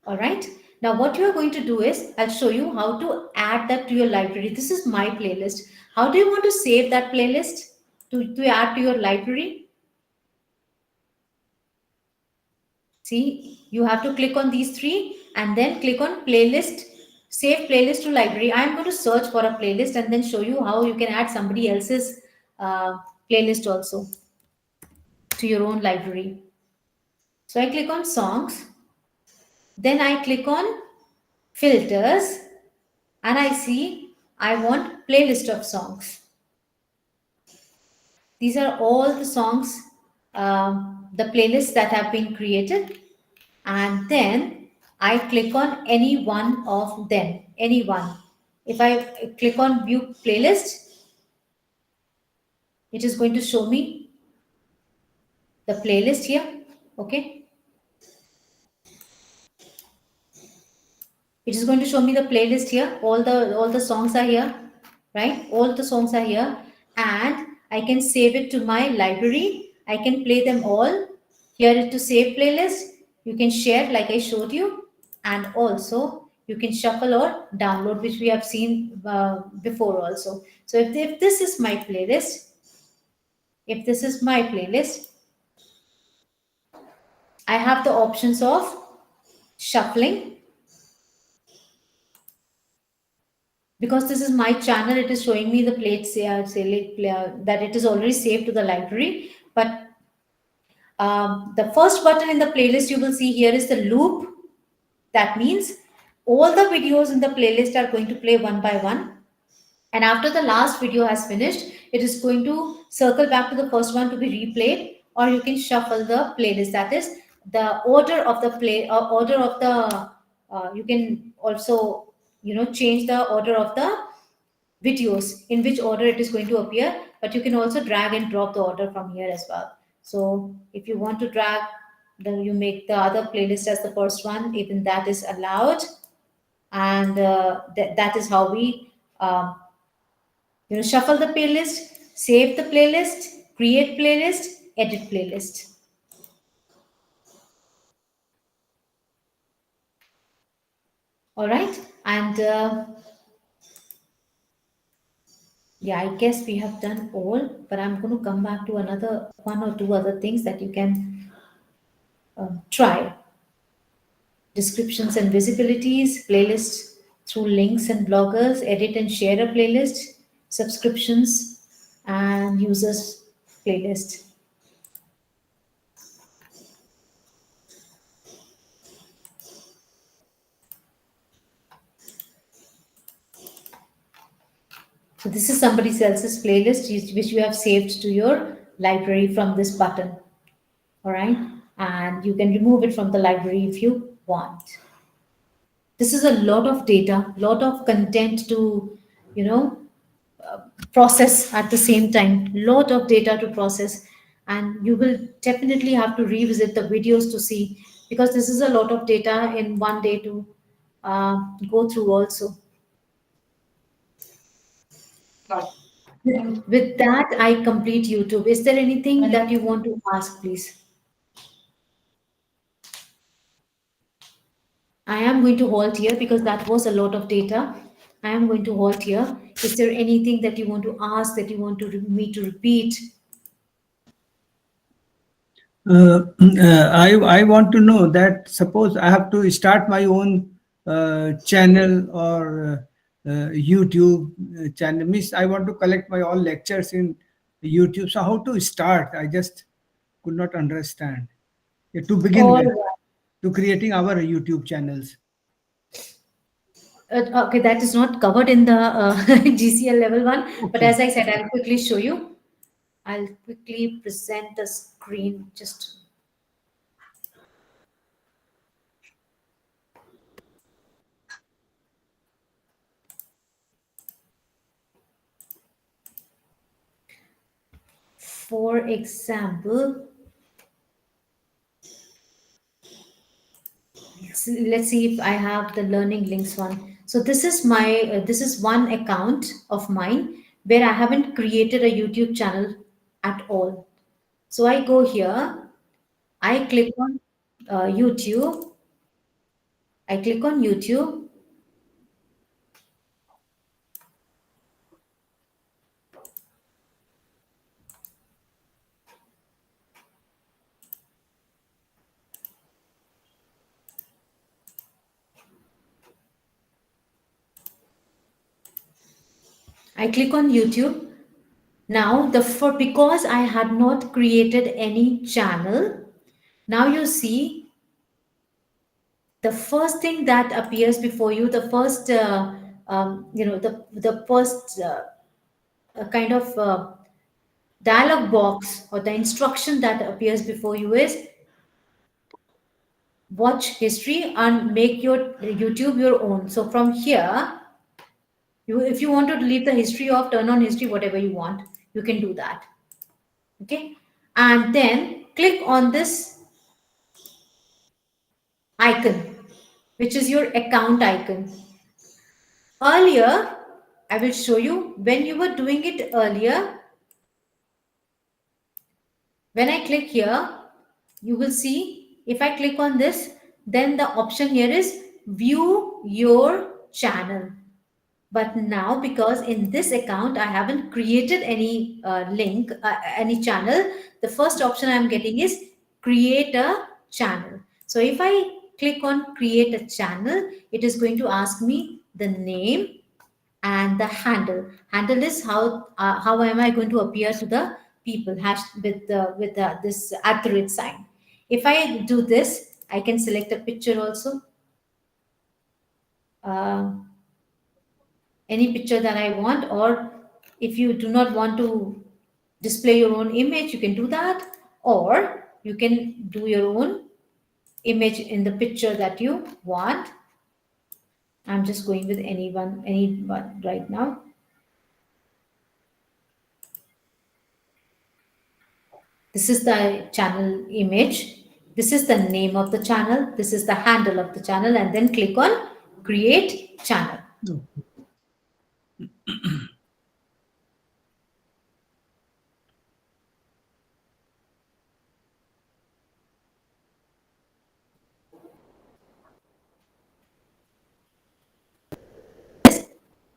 S1: All right. Now what you are going to do is, I'll show you how to add that to your library. This is my playlist. How do you want to save that playlist to add to your library? See, you have to click on these three and then click on playlist, save playlist to library. I am going to search for a playlist and then show you how you can add somebody else's playlist also to your own library. So I click on songs, then I click on filters, and I see I want playlist of songs. These are all the songs, the playlists that have been created. And then I click on any one of them, any one. If I click on view playlist, it is going to show me the playlist here. Okay, it is going to show me the playlist here. All the songs are here, right? All the songs are here, and I can save it to my library. I can play them all. Here is to save playlist. You can share like I showed you, and also you can shuffle or download, which we have seen before also. So if this is my playlist, if this is my playlist, I have the options of shuffling. Because this is my channel, it is showing me the plates that it is already saved to the library. But the first button in the playlist you will see here is the loop. That means all the videos in the playlist are going to play one by one, and after the last video has finished, it is going to circle back to the first one to be replayed. Or you can shuffle the playlist, that is the order of the play order of the you can also change the order of the videos, in which order it is going to appear. But you can also drag and drop the order from here as well. So if you want to drag, then you make the other playlist as the first one, even that is allowed. And that is how we shuffle the playlist, save the playlist, create playlist, edit playlist. All right. And yeah, I guess we have done all, but I'm going to come back to another one or two other things that you can try. Descriptions and visibilities, playlists through links and bloggers, edit and share a playlist, subscriptions, and users playlist. So this is somebody else's playlist which you have saved to your library from this button. All right. And you can remove it from the library if you want. This is a lot of data, lot of content to, you know, process at the same time, lot of data to process. And you will definitely have to revisit the videos to see, because this is a lot of data in one day to go through also. With that, I complete YouTube. Is there anything that you want to ask, please? I am going to halt here because that was a lot of data. I am going to halt here. Is there anything that you want to ask, that you want me to repeat?
S3: I want to know that suppose I have to start my own channel or YouTube channel. Means I want to collect my all lectures in YouTube. So how to start? I just could not understand. To begin
S1: All
S3: with,
S1: right.
S3: to creating our YouTube channels.
S1: Okay, that is not covered in the GCL level one, but
S3: Okay.
S1: as I said, I'll quickly show you. I'll quickly present the screen. Just for example, let's see if I have the learning links one. So this is my this is one account of mine where I haven't created a YouTube channel at all. So I go here, I click on YouTube, I click on YouTube. I click on YouTube. Now the for because I had not created any channel, now you see the first thing that appears before you, the first the first kind of dialog box or the instruction that appears before you is watch history and make your YouTube your own. So from here, if you want to delete the history off, turn on history, whatever you want, you can do that. Okay, and then click on this icon, which is your account icon. Earlier, I will show you when you were doing it earlier. When I click here, you will see if I click on this, then the option here is view your channel. But now, because in this account I haven't created any link, any channel, the first option I'm getting is create a channel. So if I click on create a channel, it is going to ask me the name and the handle is how am I going to appear to the people hash with this @ sign. If I do this, I can select a picture also, uh, any picture that I want, or if you do not want to display your own image, you can do that, or you can do your own image in the picture that you want. I'm just going with anyone right now. This is the channel image. This is the name of the channel. This is the handle of the channel. And then click on create channel.
S3: No.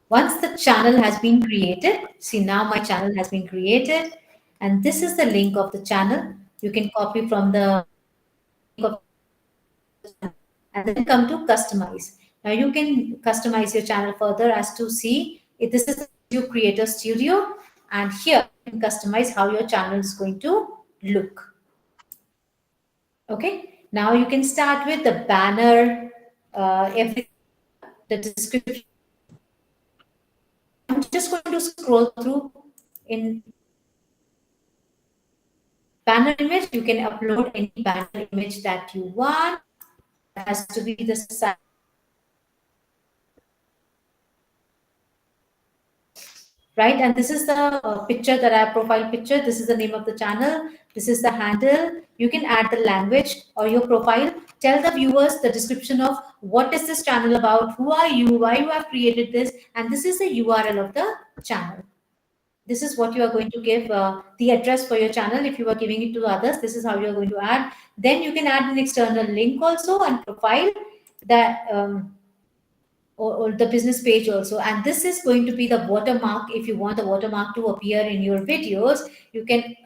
S1: Once the channel has been created, see now my channel has been created. And this is the link of the channel. You can copy from the link of and then come to customize. Now you can customize your channel further as to see if this is your creator studio, and here you can customize how your channel is going to look. Okay, now you can start with the banner, every the description. I'm just going to scroll through. In banner image, you can upload any banner image that you want. It has to be the size. Right, and this is the picture that I have, profile picture. This is the name of the channel. This is the handle. You can add the language or your profile. Tell the viewers the description of what is this channel about, who are you, why you have created this, and this is the URL of the channel. This is what you are going to give, the address for your channel. If you are giving it to others, this is how you are going to add. Then you can add an external link also and profile that, or the business page also. And this is going to be the watermark. If you want the watermark to appear in your videos, you can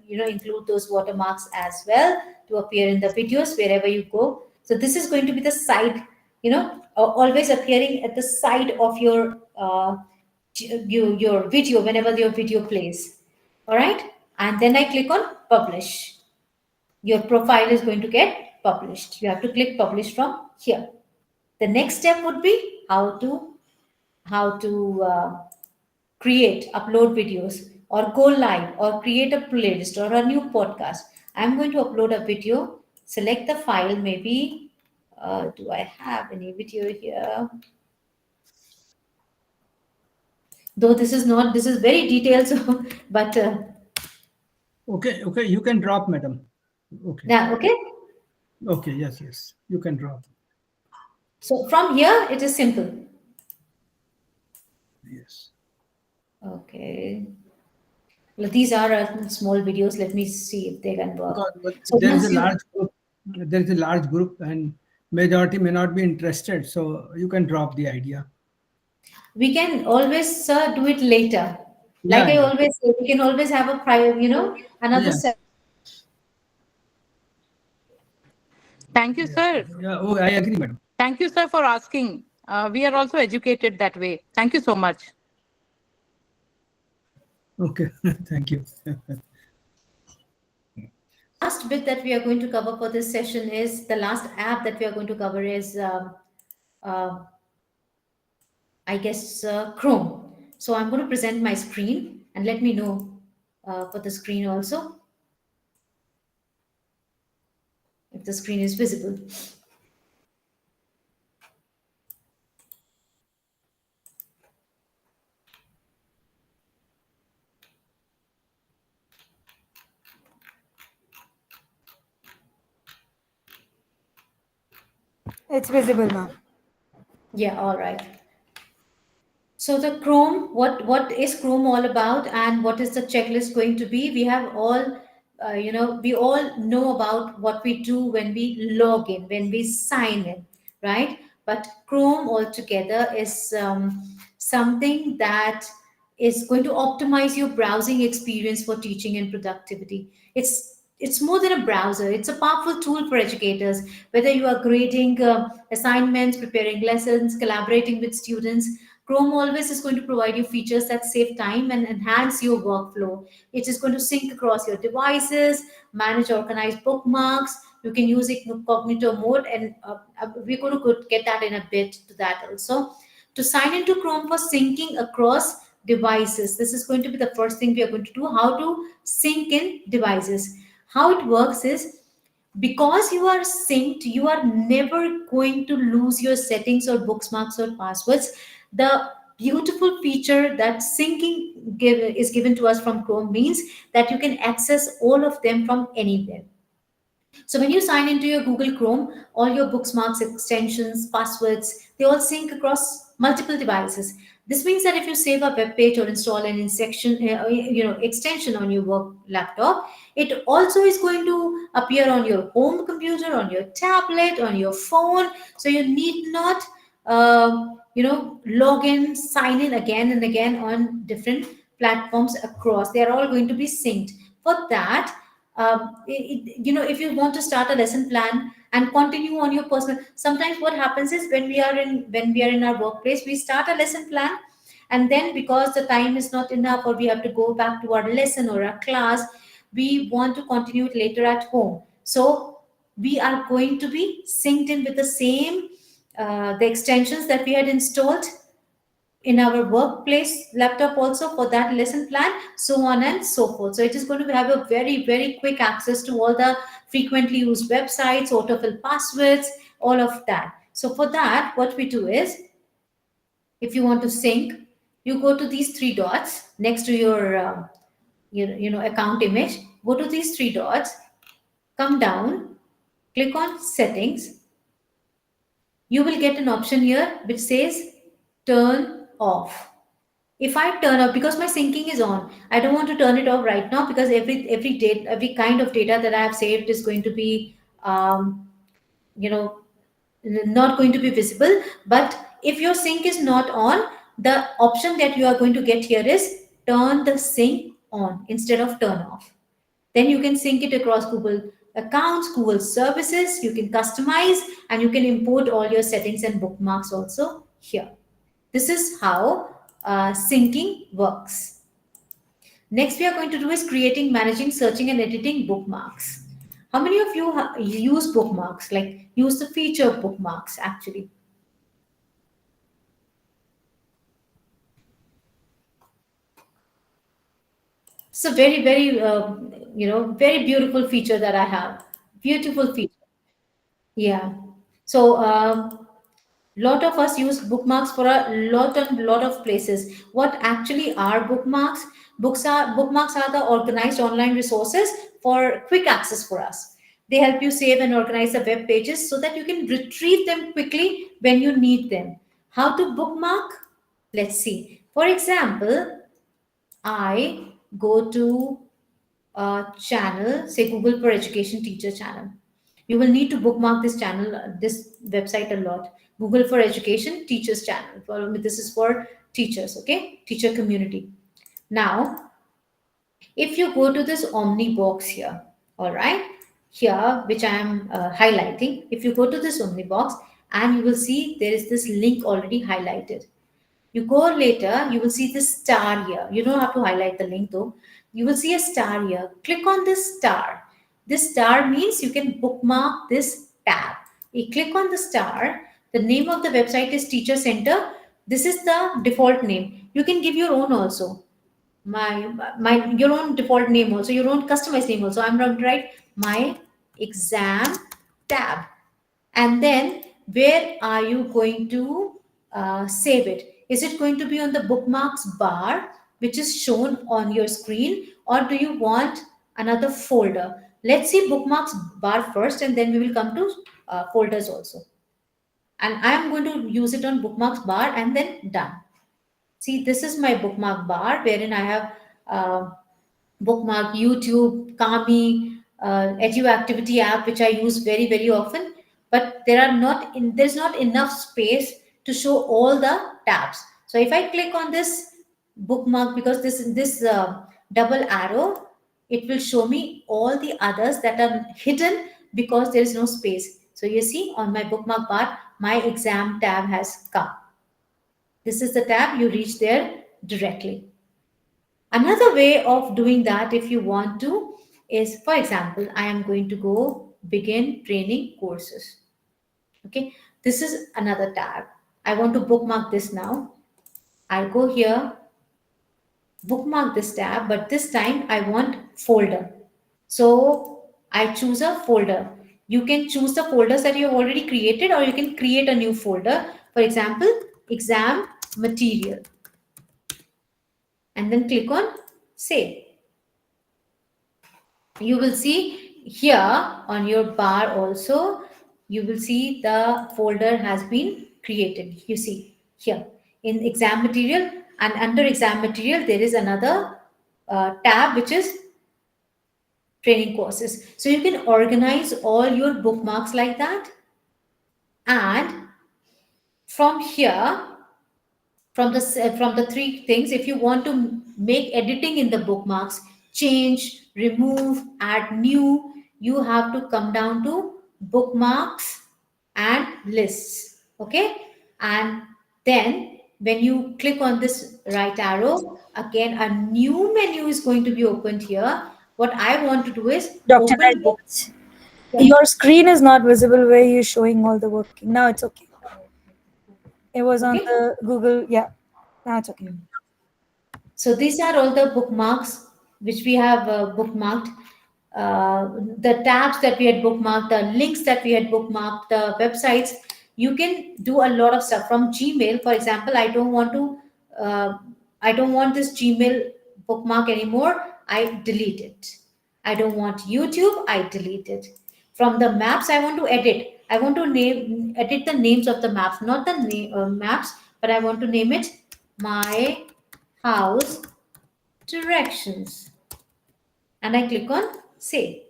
S1: include those watermarks as well to appear in the videos wherever you go. So this is going to be the side, always appearing at the side of your video whenever your video plays. All right, and then I click on publish. Your profile is going to get published. You have to click publish from here. The next step would be how to create, upload videos, or go live, or create a playlist or a new podcast. I'm going to upload a video. Select the file. Maybe do I have any video here? Though this is not. This is very detailed. So, but
S3: Okay, okay, you can drop, madam. Okay,
S1: yeah, okay.
S3: okay, yes, yes, you can drop.
S1: So from here, it is simple.
S3: Yes.
S1: Okay. Well, these are small videos. Let me see if they can work.
S3: Because
S1: So
S3: there is
S1: once
S3: a
S1: you,
S3: large group, there is a large group, and majority may not be interested. So you can drop the idea.
S1: we can always do it later. Like
S3: Yeah,
S1: I
S3: yeah,
S1: always say, we can always have a private, another
S3: yeah,
S1: set.
S4: Thank you,
S3: yeah,
S4: sir.
S3: yeah. Oh, I agree, madam.
S4: Thank you, sir, for asking. We are also educated that way. Thank you so much.
S3: Okay, thank you.
S1: Last bit that we are going to cover for this session is the last app that we are going to cover is, uh, I guess, Chrome. So I'm going to present my screen and let me know for the screen also if the screen is visible.
S2: It's visible, ma'am.
S1: Yeah, all right. So the Chrome, what is Chrome all about, and what is the checklist going to be? We have all, we all know about what we do when we log in, when we sign in, right? But Chrome altogether is something that is going to optimize your browsing experience for teaching and productivity. It's more than a browser. It's a powerful tool for educators, whether you are grading assignments, preparing lessons, collaborating with students. Chrome always is going to provide you features that save time and enhance your workflow. It is going to sync across your devices, manage organized bookmarks. You can use incognito mode, and we're going to get that in a bit to that also. To sign into Chrome for syncing across devices, this is going to be the first thing we are going to do. How to sync in devices. How it works is, because you are synced, you are never going to lose your settings or bookmarks or passwords. The beautiful feature that is given to us from Chrome means that you can access all of them from anywhere. So when you sign into your Google Chrome, all your bookmarks, extensions, passwords, they all sync across multiple devices. This means that if you save a web page or install an extension on your work laptop, it also is going to appear on your home computer, on your tablet, on your phone. So you need not, log in, sign in again and again on different platforms across. They are all going to be synced. For that, if you want to start a lesson plan and continue on your personal, sometimes what happens is, when we are in our workplace, we start a lesson plan, and then because the time is not enough, or we have to go back to our lesson or our class, we want to continue it later at home. So we are going to be synced in with the same the extensions that we had installed in our workplace laptop also for that lesson plan, so on and so forth. So it is going to have a very, very quick access to all the frequently used websites, autofill passwords, all of that. So for that, what we do is, if you want to sync, you go to these three dots next to your account image. Go to these three dots, come down, click on settings. You will get an option here which says turn off. If I turn off, because my syncing is on, I don't want to turn it off right now, because every kind of data that I have saved is going to be you know not going to be visible. But if your sync is not on, the option that you are going to get here is turn the sync on instead of turn off. Then you can sync it across Google accounts, Google services. You can customize, and you can import all your settings and bookmarks also here. This is how syncing works. Next, we are going to do is creating, managing, searching, and editing bookmarks. How many of you use bookmarks? Like, use the feature of bookmarks actually? It's a very, very, very beautiful feature that I have. Beautiful feature. Yeah. So, lot of us use bookmarks for a lot of places. What actually are bookmarks? Bookmarks are the organized online resources for quick access for us. They help you save and organize the web pages so that you can retrieve them quickly when you need them. How to bookmark? Let's see. For example, I go to a channel, say Google for Education Teacher channel. You will need to bookmark this channel, this website a lot. Google for Education Teachers channel. This is for teachers, okay? Teacher community. Now, if you go to this Omni box here, all right, here, which I am highlighting, if you go to this Omni box, and you will see there is this link already highlighted. You go later, you will see this star here. You don't have to highlight the link though. You will see a star here. Click on this star. This star means you can bookmark this tab. You click on the star. The name of the website is Teacher Center. This is the default name. You can give your own also. My your own default name also, your own customized name also. I'm going to write my exam tab. And then where are you going to save it? Is it going to be on the bookmarks bar, which is shown on your screen, or do you want another folder? Let's see bookmarks bar first, and then we will come to folders also. And I am going to use it on bookmarks bar and then done. See, this is my bookmark bar wherein I have bookmark YouTube, Kami, Edu Activity app, which I use very, very often. But there's not enough space to show all the tabs. So if I click on this bookmark, because this double arrow, it will show me all the others that are hidden because there is no space. So you see on my bookmark bar, my exam tab has come. This is the tab, you reach there directly. Another way of doing that, if you want to, is, for example, I am going to go begin training courses. Okay, this is another tab. I want to bookmark this now. I'll go here, bookmark this tab, but this time I want folder. So I choose a folder. You can choose the folders that you have already created, or you can create a new folder. For example, exam material. And then click on save. You will see here on your bar also, you will see the folder has been created. You see here in exam material, and under exam material there is another tab which is training courses. So you can organize all your bookmarks like that, and from here, from the three things, if you want to make editing in the bookmarks, change, remove, add new, you have to come down to bookmarks and lists. Okay, and then when you click on this right arrow, again a new menu is going to be opened here. What I want to do is
S2: Dr.
S1: open book.
S2: Rajat, your screen is not visible where you're showing all the working. Now it's okay. It was on
S1: Okay.
S2: the Google. Yeah, now it's okay.
S1: So these are all the bookmarks which we have bookmarked. The tabs that we had bookmarked, the links that we had bookmarked, the websites. You can do a lot of stuff from Gmail. For example, uh, I don't want this Gmail bookmark anymore. I delete it. I don't want YouTube. I delete it. From the maps, I want to edit. I want to edit the names of the maps, not the maps, but I want to name it my house directions, and I click on save.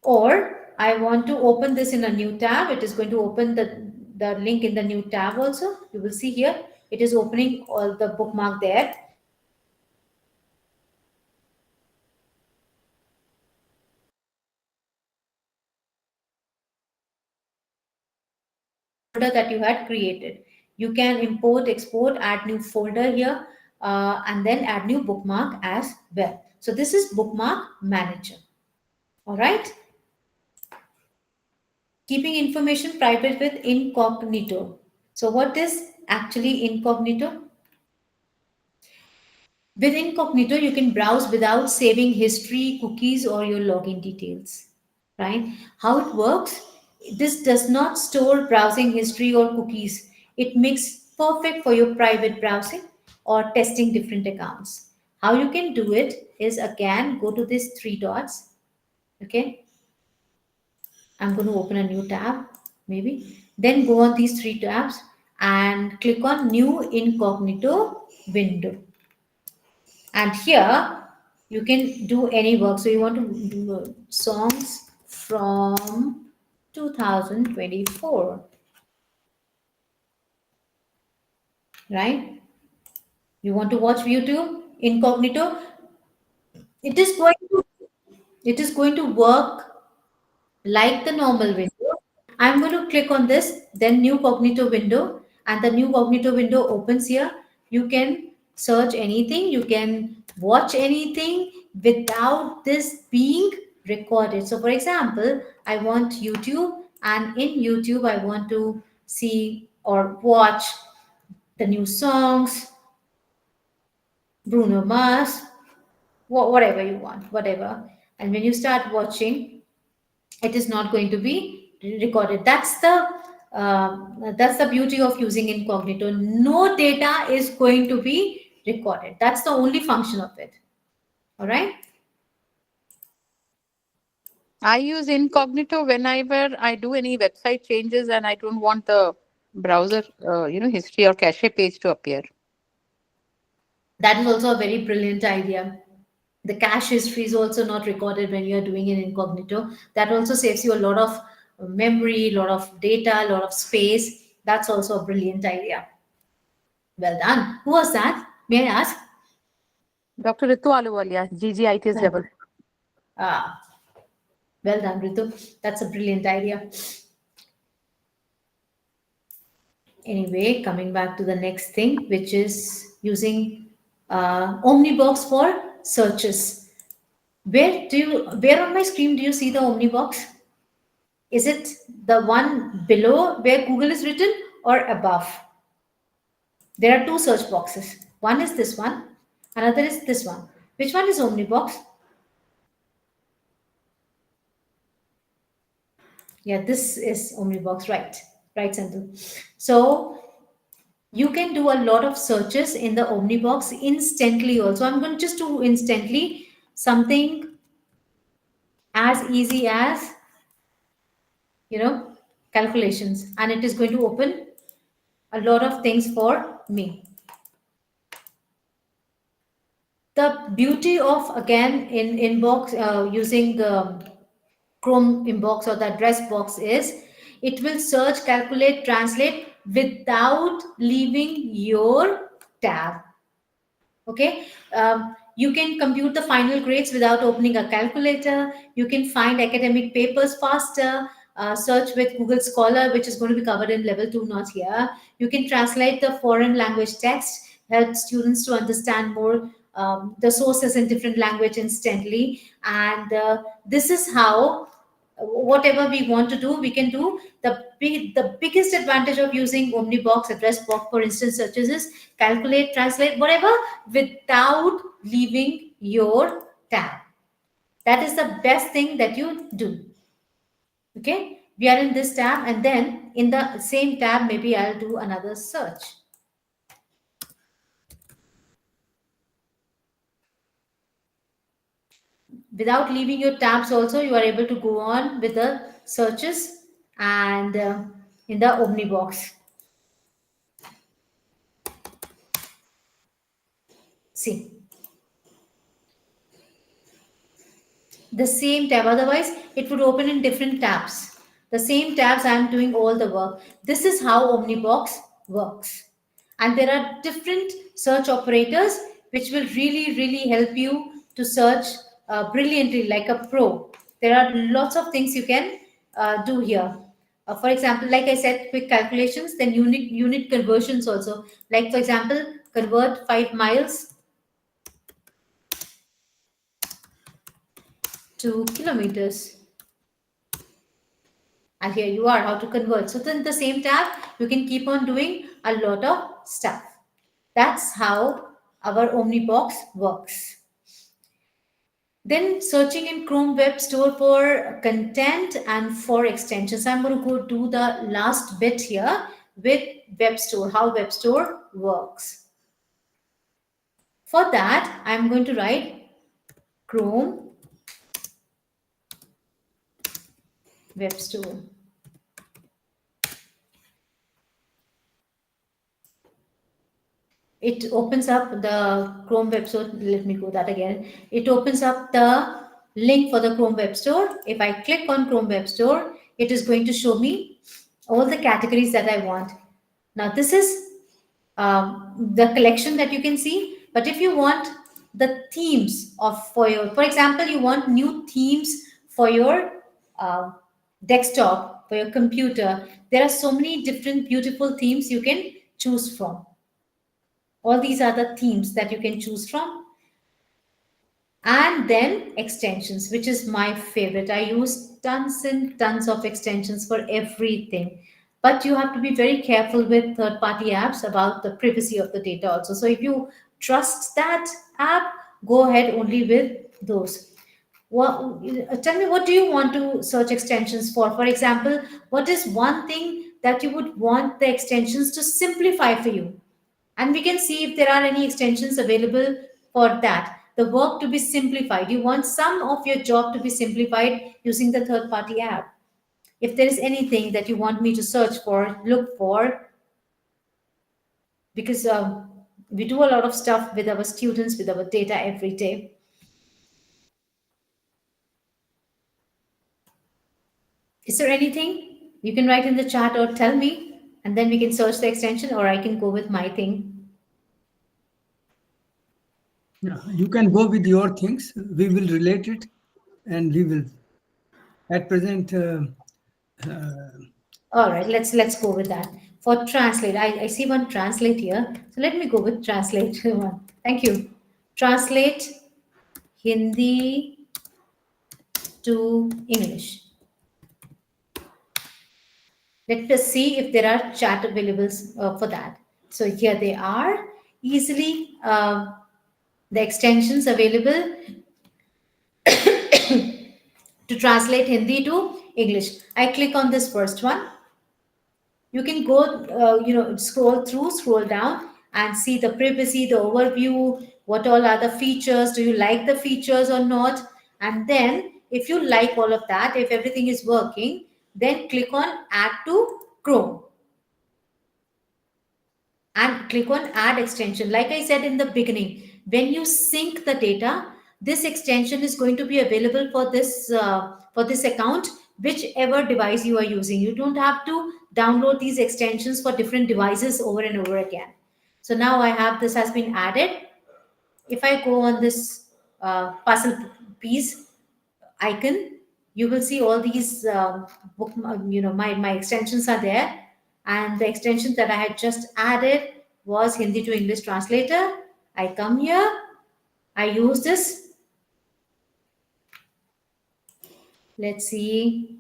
S1: Or I want to open this in a new tab. It is going to open the link in the new tab also. You will see here it is opening all the bookmark there. Folder that you had created. You can import, export, add new folder here, and then add new bookmark as well. So this is bookmark manager. All right. Keeping information private with incognito. So what is actually incognito? With incognito, you can browse without saving history, cookies, or your login details. Right? How it works? This does not store browsing history or cookies. It makes perfect for your private browsing or testing different accounts. How you can do it is, again, go to these three dots. Okay, I'm going to open a new tab, maybe. Then go on these three tabs and click on New Incognito window. And here you can do any work. So you want to do songs from 2024, right? You want to watch YouTube incognito. It is going to it is going to work like the normal window. I'm going to click on this, then new cognito window, and the new cognito window opens here. You can search anything, you can watch anything without this being recorded. So, for example, I want YouTube, and in YouTube, I want to see or watch the new songs, Bruno Mars, whatever you want, whatever. And when you start watching, It is not going to be recorded. That's the beauty of using incognito. No data is going to be recorded. That's the only function of it. All right.
S4: I use incognito whenever I do any website changes and I don't want the browser, history or cache page to appear.
S1: That is also a very brilliant idea. The cache history is also not recorded when you're doing it incognito. That also saves you a lot of memory, a lot of data, a lot of space. That's also a brilliant idea. Well done. Who was that? May I ask?
S4: Dr. Ritu Aluwalia, GGIT's level.
S1: Ah, well done, Ritu. That's a brilliant idea. Anyway, coming back to the next thing, which is using Omnibox for searches. Where on my screen do you see the Omnibox? Is it the one below where Google is written or above? There are two search boxes. One is this one, another is this one. Which one is Omnibox? Yeah, this is Omnibox, right? Right, Sandhu. So you can do a lot of searches in the Omnibox instantly also. I'm going to just do instantly something as easy as, you know, calculations, and it is going to open a lot of things for me. The beauty of, again, in inbox using Chrome inbox or the address box is it will search, calculate, translate without leaving your tab. Okay. You can compute the final grades without opening a calculator. You can find academic papers faster. Search with Google Scholar, which is going to be covered in level 2, not here. You can translate the foreign language text, help students to understand more the sources in different language instantly. And this is how whatever we want to do, we can do. The biggest advantage of using Omnibox, address box, for instance, searches is calculate, translate, whatever, without leaving your tab. That is the best thing that you do. Okay, we are in this tab, and then in the same tab, maybe I'll do another search. Without leaving your tabs also, you are able to go on with the searches and in the Omnibox. See, the same tab, otherwise it would open in different tabs. The same tabs, I am doing all the work. This is how Omnibox works, and there are different search operators which will really help you to search brilliantly like a pro. There are lots of things you can do here. For example, like I said, quick calculations, then unit conversions also. Like for example, convert 5 miles to kilometers. And here you are, how to convert. So then the same tab, you can keep on doing a lot of stuff. That's how our Omnibox works. Then searching in Chrome Web Store for content and for extensions. I'm going to go do the last bit here with Web Store, how Web Store works. For that, I'm going to write Chrome Web Store. It opens up the Chrome Web Store. Let me go that again. It opens up the link for the Chrome Web Store. If I click on Chrome Web Store, it is going to show me all the categories that I want. Now, this is the collection that you can see. But if you want the themes for example, you want new themes for your desktop, for your computer, there are so many different beautiful themes you can choose from. All these are the themes that you can choose from. And then extensions, which is my favorite. I use tons and tons of extensions for everything. But you have to be very careful with third-party apps about the privacy of the data also. So if you trust that app, go ahead only with those. Tell me, what do you want to search extensions for? For example, what is one thing that you would want the extensions to simplify for you? And we can see if there are any extensions available for that. The work to be simplified. You want some of your job to be simplified using the third party app. If there is anything that you want me to search for, look for, because we do a lot of stuff with our students, with our data every day. Is there anything you can write in the chat or tell me, and then we can search the extension, or I can go with my thing.
S3: Yeah, you can go with your things. We will relate it, and we will at present.
S1: All right, let's go with that. For translate, I see one translate here. So let me go with translate one. Thank you. Translate Hindi to English. Let us see if there are chat available for that. So here they are. Easily the extensions available to translate Hindi to English. I click on this first one. You can go, scroll down and see the privacy, the overview, what all are the features. Do you like the features or not? And then, if you like all of that, if everything is working, then click on Add to Chrome and click on add extension. Like I said in the beginning, when you sync the data, this extension is going to be available for this account, whichever device you are using. You don't have to download these extensions for different devices over and over again. So now I have this has been added. If I go on this puzzle piece icon, you will see all these my extensions are there. And the extension that I had just added was Hindi to English translator. I come here, I use this. Let's see,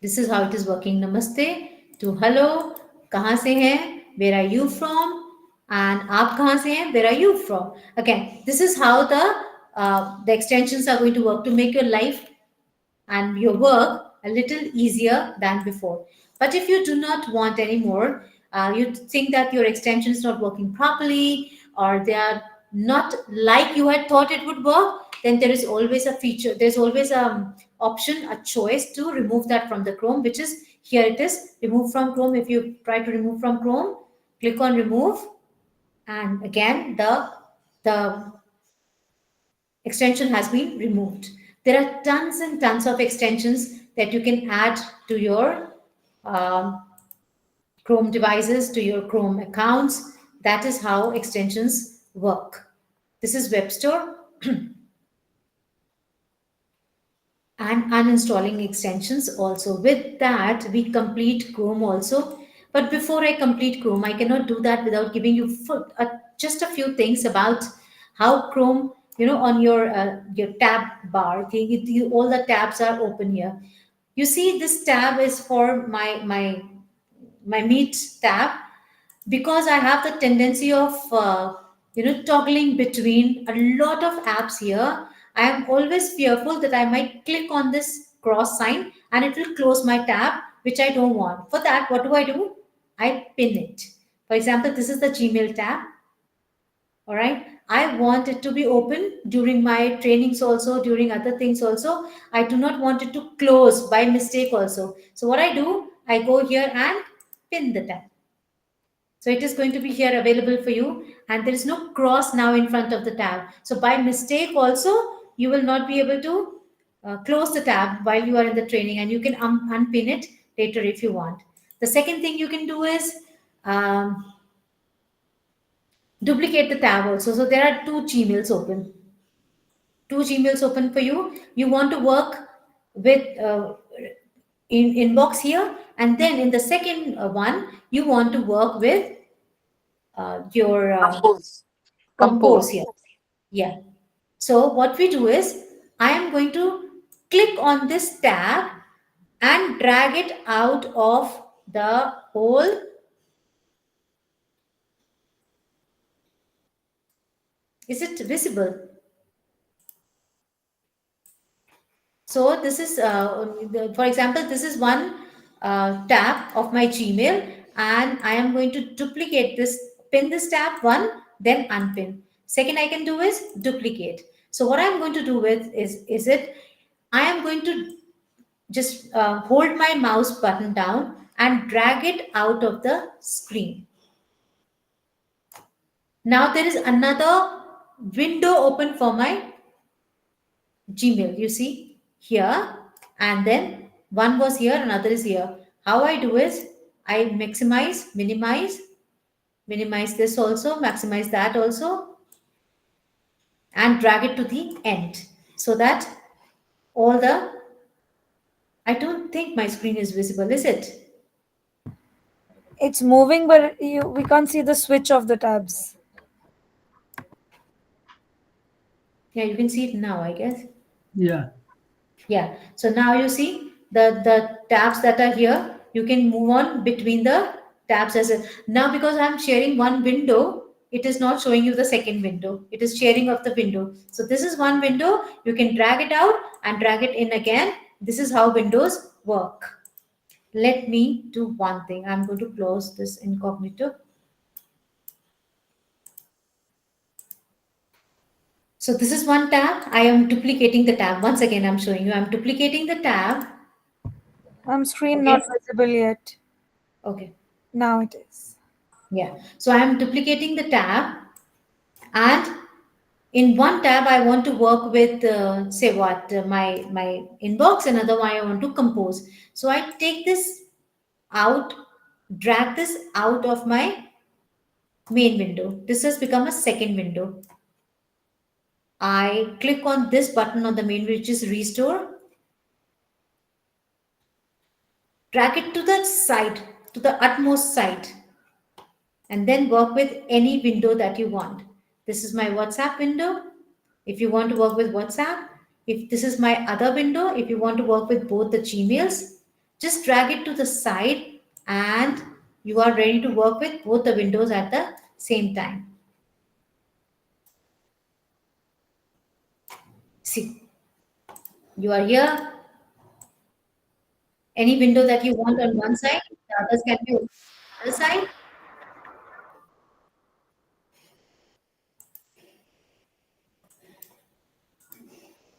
S1: this is how it is working. Namaste to hello, kahan se hai, where are you from, and aap kahan se hain, where are you from. Again, this is how the extensions are going to work to make your life and your work a little easier than before. But if you do not want anymore, you think that your extension is not working properly, or they are not like you had thought it would work, then there is always a feature, there's always a option, a choice to remove that from the Chrome, which is here. It is remove from Chrome. If you try to remove from Chrome, click on remove, and again the extension has been removed. There are tons and tons of extensions that you can add to your um, Chrome devices, to your Chrome accounts. That is how extensions work. This is Web Store. And uninstalling extensions also. With that, we complete Chrome also. But before I complete Chrome, I cannot do that without giving you just a few things about how Chrome, on your tab bar, okay, all the tabs are open here. You see, this tab is for my Meet tab, because I have the tendency of toggling between a lot of apps here. I am always fearful that I might click on this cross sign and it will close my tab, which I don't want. For that, what do? I pin it. For example, this is the Gmail tab. All right. I want it to be open during my trainings also, during other things also. I do not want it to close by mistake also. So what I do, I go here and pin the tab. So it is going to be here available for you, and there is no cross now in front of the tab. So by mistake also, you will not be able to close the tab while you are in the training, and you can unpin it later if you want. The second thing you can do is duplicate the tab also. So there are two Gmails open. Two Gmails open for you. You want to work with in inbox here, and then in the second one, you want to work with your
S4: Compose.
S1: compose
S4: Compose.
S1: here. Yeah. So what we do is, I am going to click on this tab and drag it out of the whole Is it visible? So this is, for example, this is one tab of my Gmail, and I am going to duplicate this, pin this tab one, then unpin. Second, I can do is duplicate. So what I'm going to do with is it, I am going to just hold my mouse button down and drag it out of the screen. Now there is another window open for my Gmail. You see here, and then one was here, another is here. How I do is I maximize, minimize this also, maximize that also, and drag it to the end so that all the, I don't think my screen is visible, is it?
S2: It's moving, but we can't see the switch of the tabs.
S1: Yeah, you can see it now, I guess.
S3: Yeah.
S1: Yeah. So now you see the tabs that are here. You can move on between the tabs as a, now because I'm sharing one window, it is not showing you the second window. It is sharing of the window. So this is one window. You can drag it out and drag it in again. This is how windows work. Let me do one thing. I'm going to close this incognito. So this is one tab. I am duplicating the tab. Once again, I'm showing you. I'm duplicating the tab.
S2: Screen not
S1: Okay.
S2: visible yet.
S1: Okay.
S2: Now it is.
S1: Yeah. So I'm duplicating the tab, and in one tab I want to work with say what, my inbox. Another one I want to compose. So I take this out, drag this out of my main window. This has become a second window. I click on this button on the main, which is restore, drag it to the side, to the utmost side, and then work with any window that you want. This is my WhatsApp window. If you want to work with WhatsApp, if this is my other window, if you want to work with both the Gmails, just drag it to the side and you are ready to work with both the windows at the same time. See, you are here. Any window that you want on one side, the others can be on the other side,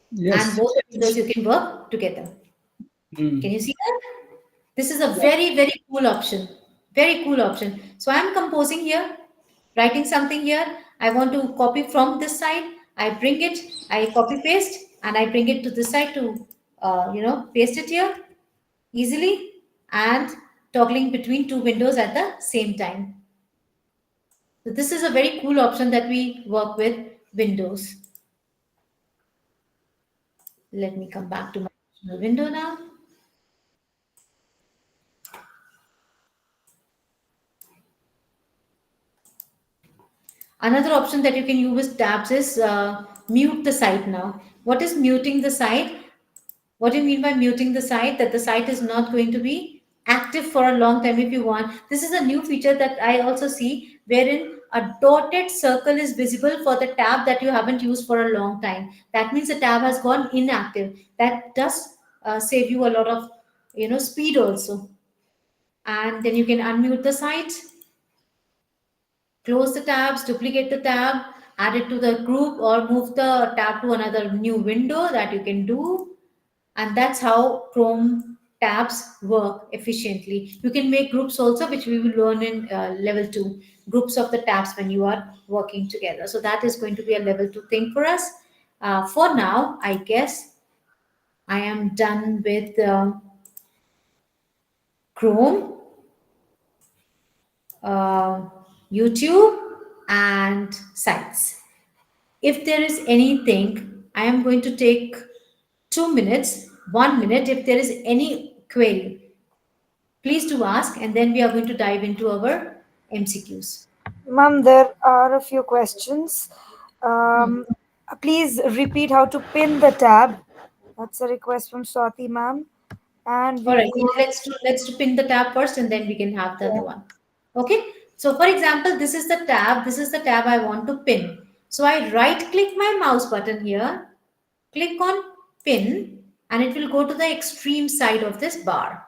S1: and
S3: Yes.
S1: both the windows you can work together. Can
S3: Mm.
S1: you see that? This is a
S3: Yeah.
S1: very, very cool option. Very cool option. So I'm composing here, writing something here. I want to copy from this side. I bring it, I copy paste, and I bring it to this side to, paste it here easily, and toggling between two windows at the same time. So this is a very cool option that we work with Windows. Let me come back to my original window now. Another option that you can use with tabs is mute the site now. What is muting the site? What do you mean by muting the site? That the site is not going to be active for a long time if you want. This is a new feature that I also see, wherein a dotted circle is visible for the tab that you haven't used for a long time. That means the tab has gone inactive. That does save you a lot of speed also. And then you can unmute the site, close the tabs, duplicate the tab, add it to the group, or move the tab to another new window that you can do. And that's how Chrome tabs work efficiently. You can make groups also, which we will learn in level 2, groups of the tabs when you are working together. So that is going to be a level 2 thing for us. For now, I guess I am done with Chrome, uh, YouTube, and sites. If there is anything, I am going to take 2 minutes, 1 minute. If there is any query, please do ask, and then we are going to dive into our MCQs.
S2: Ma'am, there are a few questions.
S1: Hmm.
S2: Um, Please repeat how to pin the tab. That's a request from Swati, ma'am. And
S1: All
S2: we've
S1: right,
S2: got,
S1: let's do pin the tab first, and then we can have the
S2: yeah.
S1: other one. Okay. So, for example, this is the tab. This is the tab I want to pin. So I right click my mouse button here, click on pin, and it will go to the extreme side of this bar.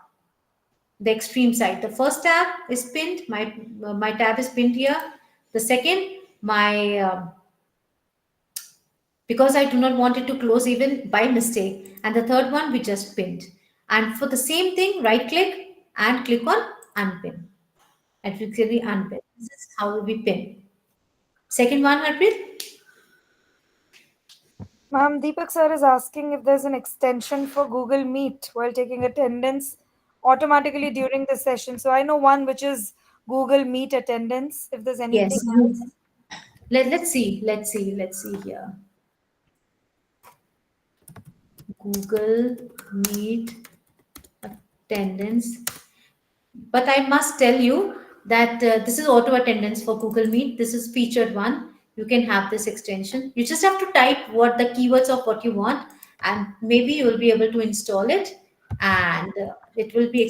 S1: The extreme side. The first tab is pinned. My tab is pinned here. The second, my because I do not want it to close even by mistake. And the third one we just pinned. And for the same thing, right click and click on unpin. And we clearly unpin. This is how we pin. Second one, Harpreet.
S2: Ma'am, Deepak sir is asking if there's an extension for Google Meet while taking attendance automatically during the session. So I know one which is Google Meet attendance. If there's anything
S1: Yes.
S2: else,
S1: Let's see. Let's see here. Google Meet attendance. But I must tell you that this is auto attendance for Google Meet. This is featured one. You can have this extension. You just have to type what the keywords of what you want, and maybe you will be able to install it, and it will be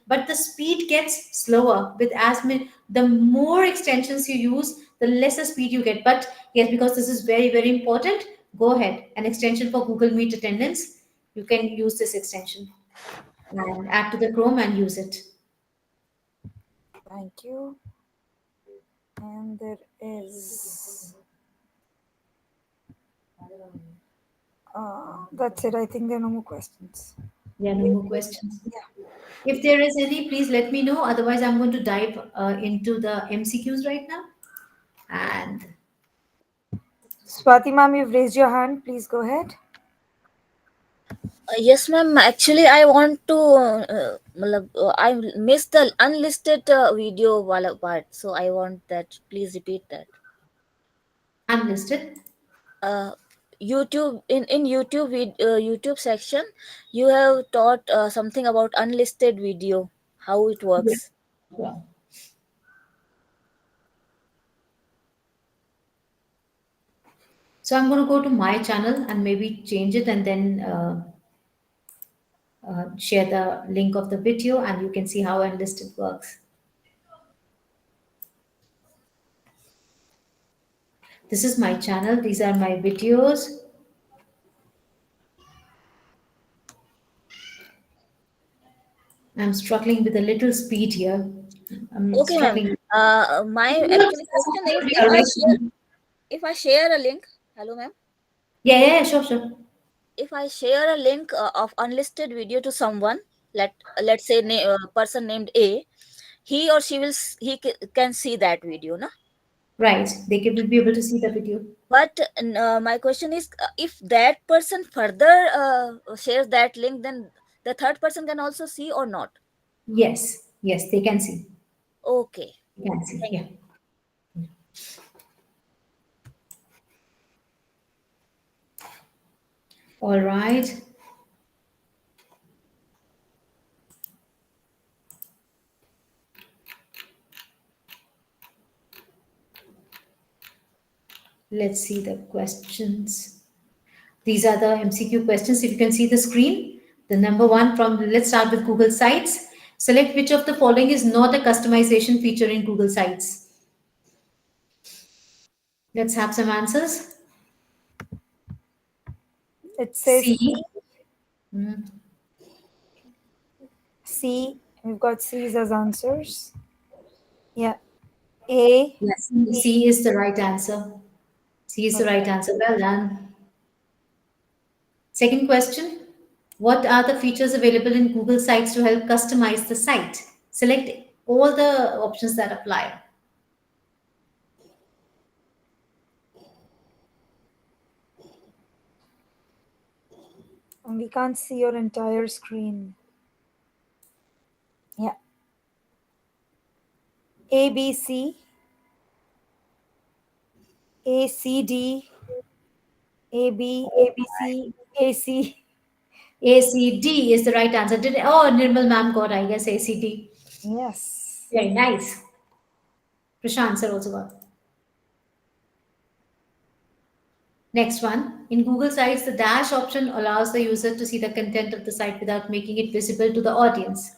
S1: but the speed gets slower with as many. The more extensions you use, the lesser speed you get. But yes, because this is very important, go ahead. An extension for Google Meet attendance. You can use this extension and add to the Chrome and use it.
S2: thank you. And there is. That's it. I think there are no more questions.
S1: Yeah, no more questions. If there is any, please let me know. Otherwise, I'm going to dive into the MCQs right now. And
S2: Swati ma'am, you've raised your hand. Please go ahead.
S5: Yes, ma'am. Actually, I want to. I missed the unlisted video wala part, so I want that. Please repeat that.
S1: unlisted.
S5: Uh, YouTube in YouTube YouTube section, you have taught something about unlisted video, how it
S1: Yeah.
S5: works.
S1: Yeah. So I'm going to go to my channel and maybe change it and then share the link of the video and you can see how unlisted works. This is my channel. These are my videos. I'm struggling with a little speed here. I'm
S5: Okay, ma'am.
S1: struggling.
S5: My actually question is,
S1: Redirection.
S5: if I share a link. Hello, ma'am.
S1: Yeah, sure, sure.
S5: If I share a link of unlisted video to someone, let's say person named A, he or she can see that video, na?
S1: Right. Will be able to see the video.
S5: But my question is, if that person further shares that link, then the third person can also see or not?
S1: Yes, they can see.
S5: Okay.
S1: They can see.
S5: Thank
S1: Yeah.
S5: you.
S1: All right. Let's see the questions. These are the MCQ questions. If you can see the screen, the number one let's start with Google Sites. Select which of the following is not a customization feature in Google Sites. Let's have some answers.
S2: It says
S1: C.
S2: C. We've got C's as answers. Yeah. A.
S1: Yes,
S2: B.
S1: C is the right answer. C is the right
S2: Okay.
S1: answer. Well done. Second question. What are the features available in Google Sites to help customize the site? Select all the options that apply.
S2: And we can't see your entire screen. Yeah. A, B, C. A, C, D. A, B, A, B, C, A, C.
S1: ACD is the right answer. Nirmal ma'am got, I guess, ACD.
S2: Yes.
S1: Very nice. Prashant sir also got. Next one. In Google Sites, the dash option allows the user to see the content of the site without making it visible to the audience.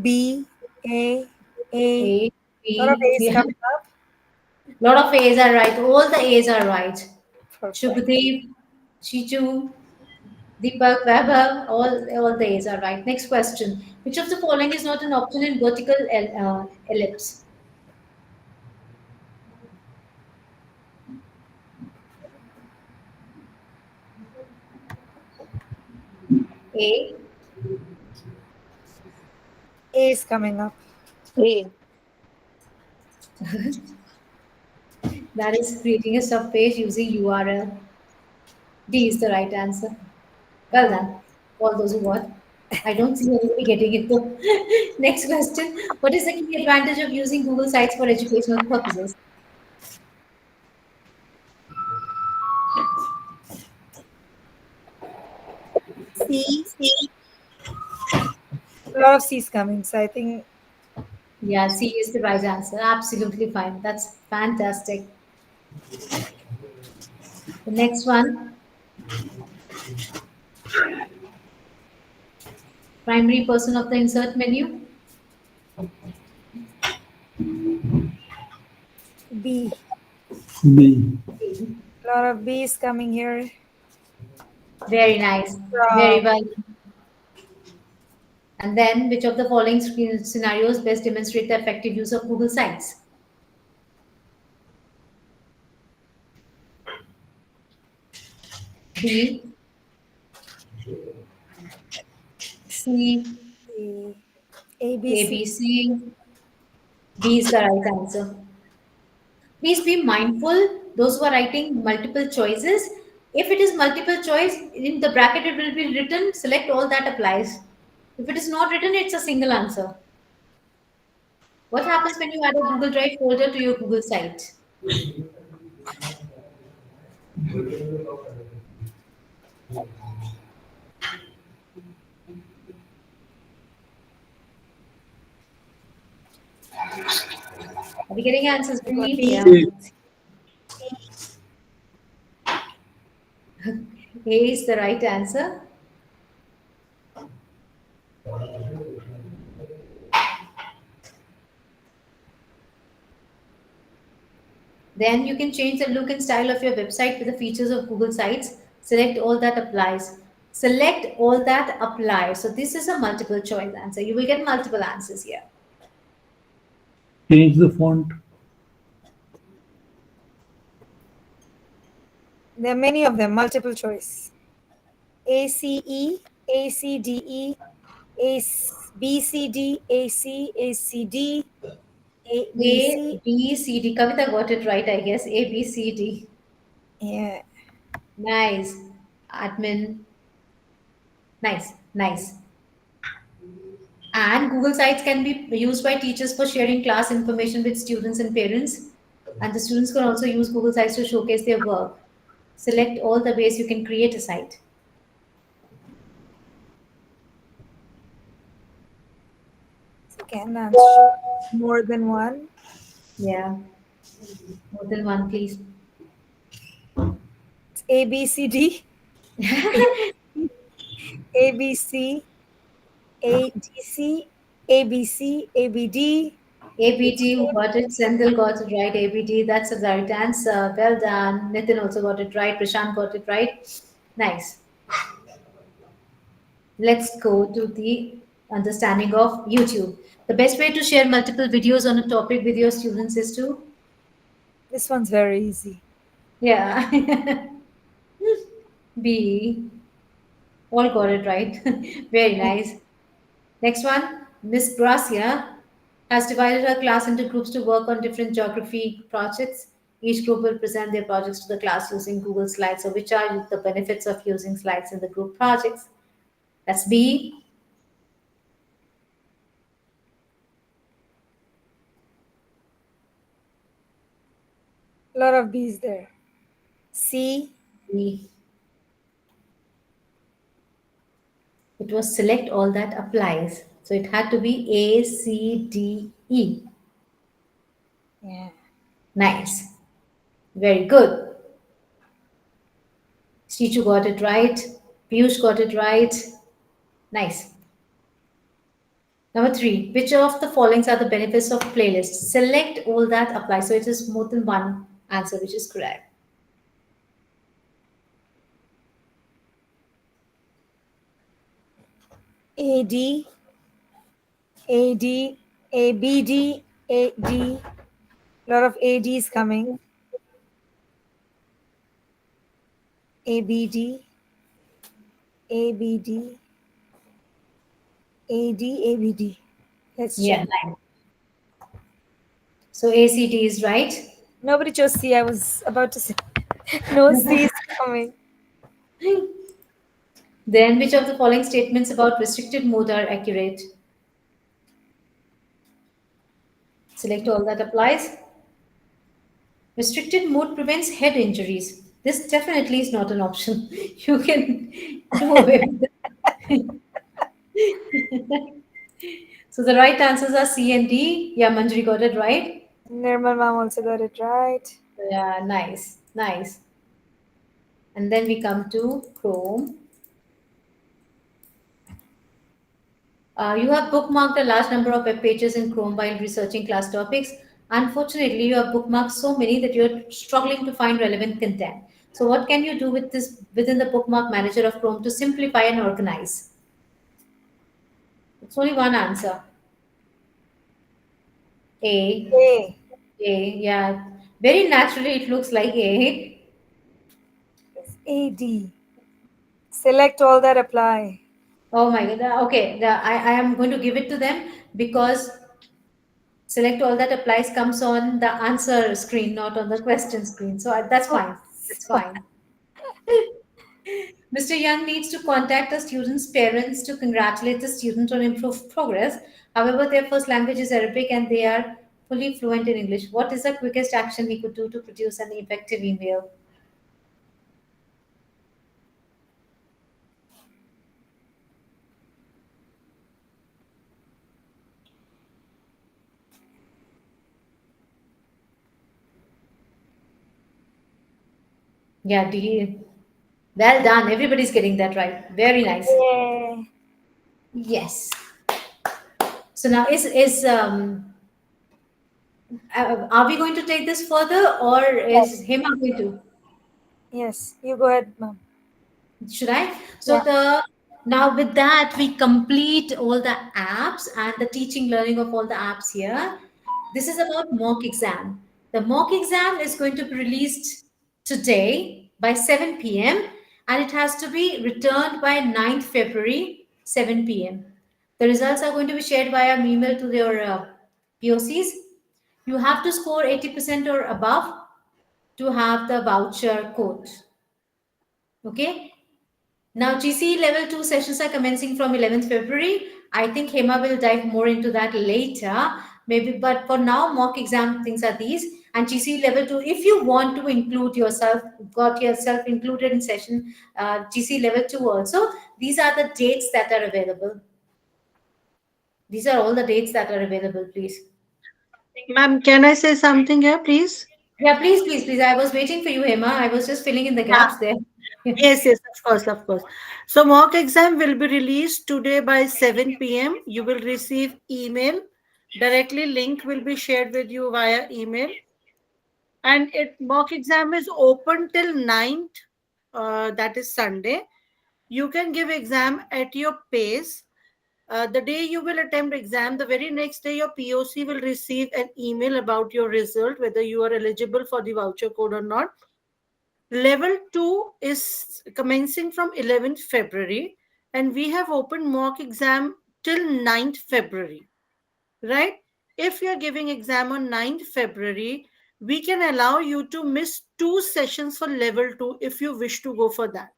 S2: B, A, A.
S1: A,
S2: Lot of
S1: B.
S2: A's
S1: Yeah.
S2: coming up.
S1: Lot of A's are right. All the A's are right.
S2: Perfect.
S1: Shubhadeep, Chichu, Deepak, Vaibhav, all the A's are right. Next question. Which of the following is not an option in vertical ellipse? A,
S2: A is coming up.
S4: A.
S1: that is creating a subpage using URL. D is the right answer. Well done, all those who got. I don't see anybody getting it though. Next question. What is the key advantage of using Google Sites for educational purposes?
S2: C. A lot of C's coming. So I think
S1: Yeah, C is the right answer. Absolutely fine. That's fantastic. The next one, primary person of the insert menu.
S2: B.
S3: B.
S2: A lot of B's coming here.
S1: Very nice. Very well. And then, which of the following screen scenarios best demonstrate the effective use of Google Sites? B, C,
S2: A, A, B,
S1: A,
S2: C.
S1: B, C. B is the right answer. Please be mindful, those who are writing multiple choices. If it is multiple choice, in the bracket it will be written, select all that applies. If it is not written, it's a single answer. What happens when you add a Google Drive folder to your Google site? Are we getting answers,
S2: We got
S1: Bhumi?
S2: B.
S1: Yeah.
S3: A.
S1: A is the right answer. Then you can change the look and style of your website with the features of Google Sites. Select all that applies. Select all that applies. So this is a multiple choice answer. You will get multiple answers here.
S3: Change the font.
S2: There are many of them. Multiple choice. A, C, E, A, C, D, E, A, B, C, D, A, C, A, C, D, A, B,
S1: A,
S2: C.
S1: B, C, D. Kavita got it right, I guess. A, B, C, D.
S2: Yeah.
S1: Nice. Admin. Nice. Nice. And Google Sites can be used by teachers for sharing class information with students and parents. And the students can also use Google Sites to showcase their work. Select all the ways you can create a site.
S2: So can answer more than one.
S1: Yeah, more than one, please.
S2: It's A, B, C, D, A, B, C, A, D, C, A, B, C, A, B, D. It's
S1: ABT, who got it? Senthil got it right. ABT, that's the right answer. Well done. Nitin also got it right. Prashant got it right. Nice. Let's go to the understanding of YouTube. The best way to share multiple videos on a topic with your students is to,
S2: This one's very easy.
S1: yeah, B. All got it right. Very nice. Next one, Miss Gracia has divided her class into groups to work on different geography projects. Each group will present their projects to the class using Google Slides. So, which are the benefits of using slides in the group projects? That's B.
S2: A lot of B's there. C,
S1: B. It was select all that applies. So, it had to be A, C, D, E.
S2: yeah.
S1: Nice. Very good. Chichu got it right. Piyush got it right. Nice. Number three, which of the followings are the benefits of playlists? Select all that apply. So it is more than one answer, which is correct.
S2: AD, AD, ABD, AD. Lot of ADs coming. ABD, ABD, AD, ABD. Let's
S1: Yeah,
S2: check.
S1: nice. So ACT is right.
S2: Nobody chose C. I was about to say no C is coming.
S1: Then, which of the following statements about restricted mode are accurate? Select all that applies. Restricted mode prevents head injuries. This definitely is not an option. You can do away with it. So the right answers are C and D. Yeah, Manjari got it right.
S2: Nirmal ma'am also got it right.
S1: Yeah, nice, nice. And then we come to Chrome. You have bookmarked a large number of web pages in Chrome while researching class topics. Unfortunately, you have bookmarked so many that you're struggling to find relevant content. So, what can you do with this within the bookmark manager of Chrome to simplify and organize? It's only one answer. A.
S2: A
S1: A. Yeah. Very naturally, it looks like A.
S2: is AD. Select all that apply.
S1: Oh my god. Okay. I am going to give it to them because select all that applies comes on the answer screen, not on the question screen. So that's fine.
S2: Oops.
S1: That's fine. Mr. Young needs to contact the student's parents to congratulate the student on improved progress. However, their first language is Arabic and they are fully fluent in English. What is the quickest action he could do to produce an effective email? Yeah, well done. Everybody's getting that right. Very nice.
S2: Yeah.
S1: Yes. So now are we going to take this further or is
S2: Yes.
S1: Hema going to?
S2: Yes. You go ahead, ma'am.
S1: Should I? So
S2: Yeah.
S1: the now with that we complete all the apps and the teaching learning of all the apps here. This is about mock exam. The mock exam is going to be released today by 7 p.m. and it has to be returned by 9th February 7 p.m. The results are going to be shared via email to your POCs. You have to score 80% or above to have the voucher code. Okay. Now, GCE level 2 sessions are commencing from 11th February. I think Hema will dive more into that later, maybe, but for now, mock exam things are these. And GCE level 2, if you want to include yourself, got yourself included in session GCE level 2 also, these are the dates that are available. These are all the dates that are available, please.
S6: Ma'am, can I say something here, please?
S1: Yeah, please, please, please. I was waiting for you, Hema. I was just filling in the
S6: Yeah.
S1: gaps there.
S6: Yes, yes, of course, of course. So mock exam will be released today by 7 p.m. You will receive email. Directly link will be shared with you via email. And it mock exam is open till 9th, that is Sunday. You can give exam at your pace. The day you will attempt exam, the very next day your POC will receive an email about your result, whether you are eligible for the voucher code or not. Level 2 is commencing from 11th February, and we have open mock exam till 9th February, right? If you're giving exam on 9th February, we can allow you to miss 2 sessions for level 2 if you wish to go for that.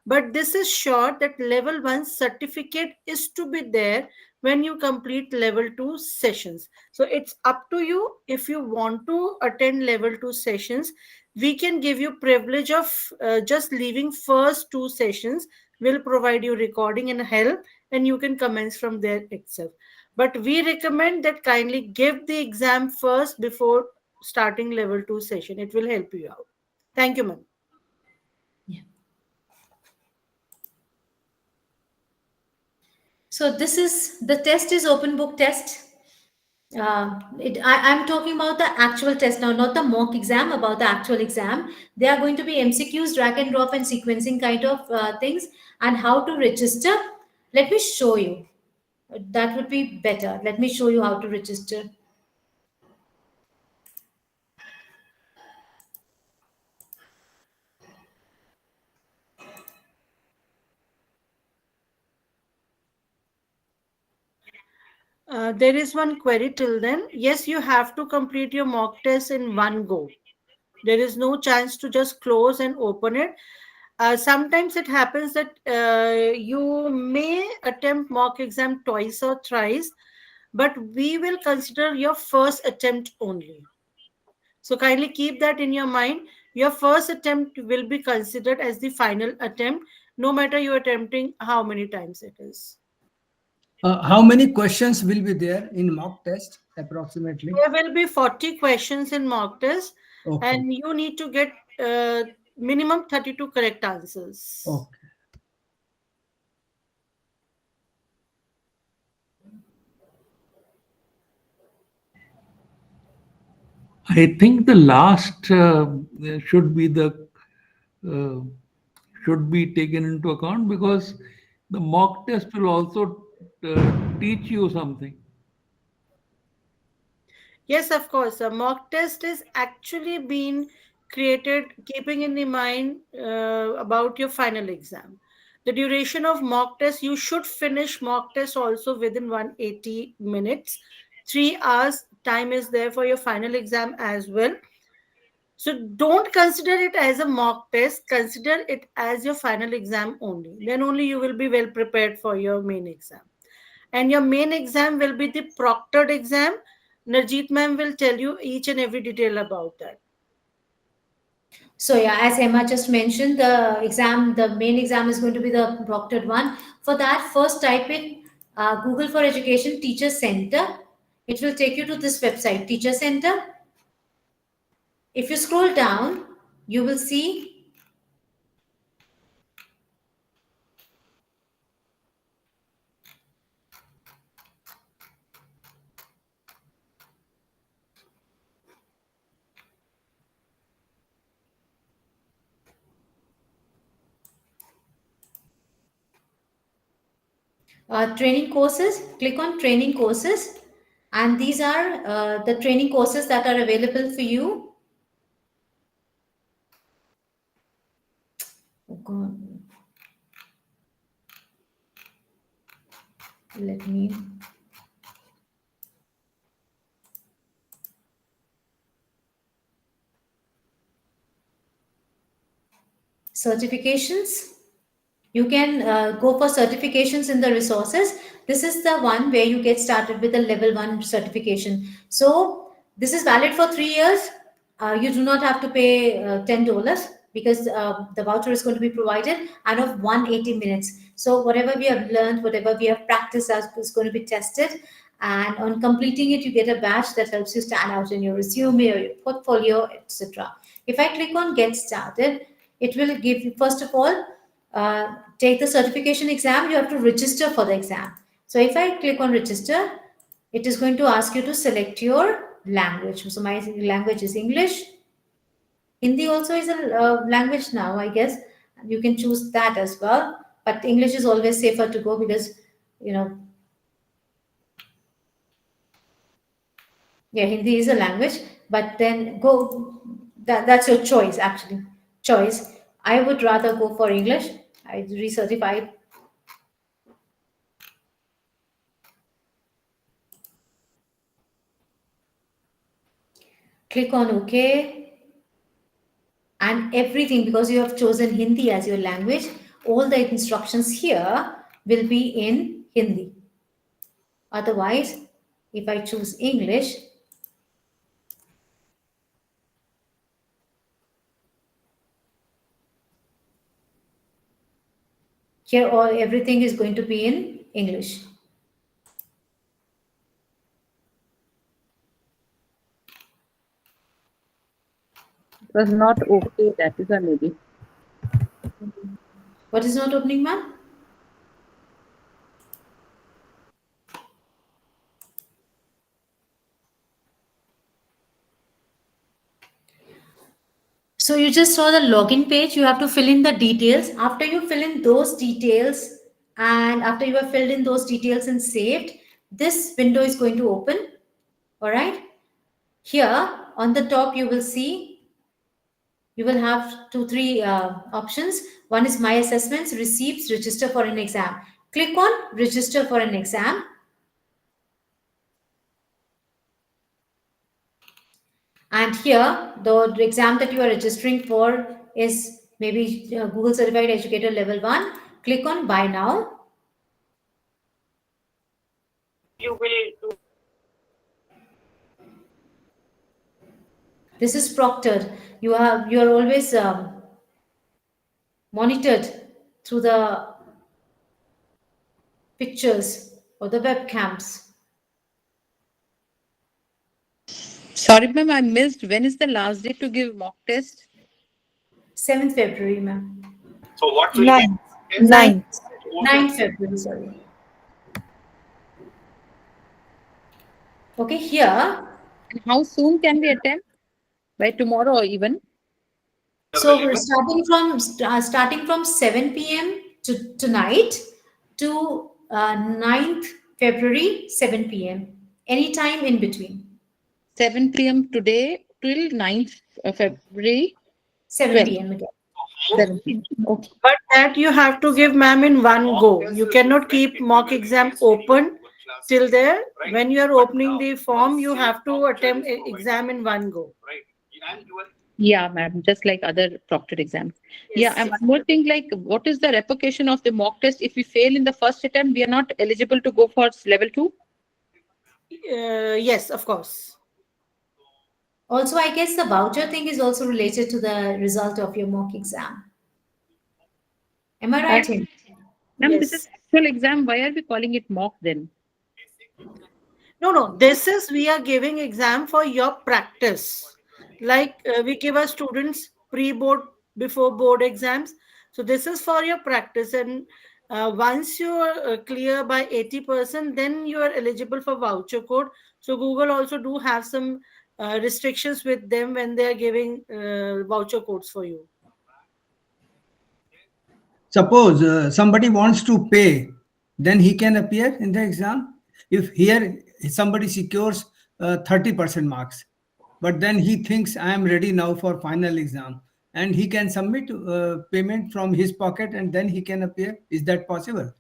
S6: But this is sure that level 1 certificate is to be there when you complete level 2 sessions. So it's up to you. If you want to attend level 2 sessions, we can give you privilege of just leaving first 2 sessions. We'll provide you recording and help, and you can commence from there itself. But we recommend that kindly give the exam first before starting level 2 session. It will help you out. Thank you, ma'am.
S1: So this is the test is open book test. I'm talking about the actual test now, not the mock exam, about the actual exam. They are going to be MCQs, drag and drop, and sequencing kind of things, and how to register. Let me show you. That would be better. Let me show you how to register.
S6: There is one query till then. Yes, you have to complete your mock test in one go. There is no chance to just close and open it. Sometimes it happens that you may attempt mock exam twice or thrice, but we will consider your first attempt only. So kindly keep that in your mind. Your first attempt will be considered as the final attempt, no matter you attempting how many times it is.
S3: How many questions will be there in mock test approximately?
S6: There will be 40 questions in mock test,
S3: Okay.
S6: and you need to get minimum 32 correct answers.
S3: Okay.
S7: I think the last should be the uh, should be taken into account because the mock test will also teach you something.
S6: Yes, of course. A mock test is actually being created keeping in the mind about your final exam. The duration of mock test, you should finish mock test also within 180 minutes. 3 hours time is there for your final exam as well. So don't consider it as a mock test. Consider it as your final exam only. Then only you will be well prepared for your main exam. And your main exam will be the proctored exam. Narjeet ma'am will tell you each and every detail about that.
S1: So yeah, as Emma just mentioned, the main exam is going to be the proctored one. For that, first type in Google for Education Teacher Center. It will take you to this website, Teacher Center. If you scroll down, you will see training courses. Click on training courses, and these are the training courses that are available for you. Oh God. Let me. Certifications. You can go for certifications in the resources. This is the one where you get started with a level 1 certification. So this is valid for 3 years. You do not have to pay $10 because the voucher is going to be provided and of 180 minutes. So whatever we have learned, whatever we have practiced is going to be tested. And on completing it, you get a badge that helps you stand out in your resume or your portfolio, etc. If I click on get started, it will give you, first of all, take the certification exam. You have to register for the exam. So if I click on register, it is going to ask you to select your language. So my language is English. Hindi also is a language now, I guess. You can choose that as well. But English is always safer to go because, you know, yeah, Hindi is a language. But then go, that's your choice actually. Choice. I would rather go for English. I recertified. Click on OK, and everything, because you have chosen Hindi as your language, all the instructions here will be in Hindi. Otherwise, if I choose English, here everything is going to be in English.
S4: It was not okay. That is a maybe.
S1: What is not opening, ma'am? So you just saw the login page. You have to fill in the details. After you fill in those details, and after you have filled in those details and saved, this window is going to open. All right. Here on the top, you will see you will have three options. One is My Assessments, Receipts, Register for an Exam. Click on Register for an Exam. And here, the exam that you are registering for is maybe Google Certified Educator Level 1. Click on Buy Now.
S6: You will.
S1: This is proctored. You are always monitored through the pictures or the webcams.
S4: Sorry, ma'am, I missed. When is the last day to give mock test?
S1: 7th February, ma'am.
S6: So what will be
S2: 9th.
S1: 9th,
S2: 9th.
S1: 9th February, sorry. Okay, here.
S4: And how soon can we attempt? By tomorrow or even?
S1: So we're starting from 7 p.m. to tonight to 9th February 7 p.m. Anytime in between
S4: 7 p.m. today till 9th February
S1: 7
S4: 12.
S1: p.m. again.
S4: 7 p.m. Okay.
S6: But that you have to give, ma'am, in one go. You cannot keep mock exam open till there. When you are opening the form, you have to attempt exam in one go.
S4: Yeah, ma'am, just like other proctored exams. Yeah,
S6: Yes,
S4: and
S6: yes.
S4: one more thing, like what is the repercussion of the mock test? If we fail in the first attempt, we are not eligible to go for level 2?
S6: Yes, of course.
S1: Also, I guess the voucher thing is also related to the result of your mock exam. Am I right,
S6: And
S1: Him?
S4: Ma'am, this is
S6: yes.
S4: actual exam. Why are we calling it mock then?
S6: No, no. This is we are giving exam for your practice. Like we give our students pre-board before board exams. So this is for your practice, and once you are clear by 80%, then you are eligible for voucher code. So Google also do have some restrictions with them when they are giving voucher codes for you.
S3: Suppose somebody wants to pay, then he can appear in the exam. If here somebody secures 30% marks, but then he thinks I am ready now for final exam, and he can submit payment from his pocket, and then he can appear. Is that possible?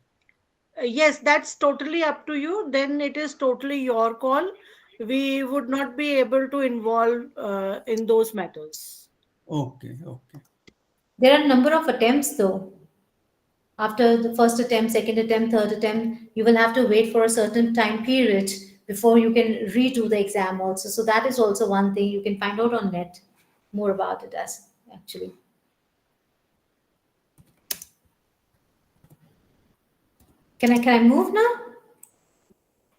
S6: Yes, that's totally up to you. Then it is totally your call. We would not be able to involve in those matters.
S3: Okay, okay.
S1: There are a number of attempts though. After the first attempt, second attempt, third attempt, you will have to wait for a certain time period before you can redo the exam also. So that is also one thing you can find out on net more about it as actually. Can I move now?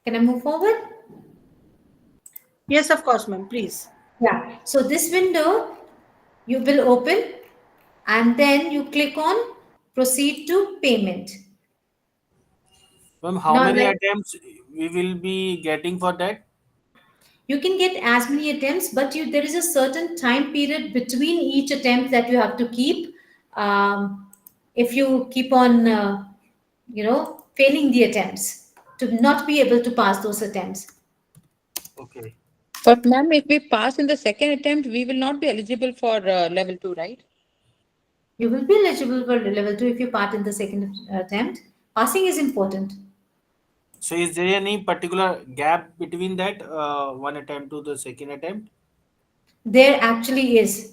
S1: Can I move forward?
S6: Yes, of course, ma'am. Please.
S1: Yeah. So this window you will open and then you click on proceed to payment.
S8: Ma'am, how
S1: Now,
S8: many
S1: like
S8: attempts we will be getting for that?
S1: you can get as many attempts, but there is a certain time period between each attempt that you have to keep. If you keep on, failing the attempts to not be able to pass those attempts,
S8: Okay.
S4: But ma'am, if we pass in the second attempt, we will not be eligible for level 2, right?
S1: you will be eligible for level 2 if you part in the second attempt. Passing is important.
S8: So is there any particular gap between that one attempt to the second attempt?
S1: There actually is.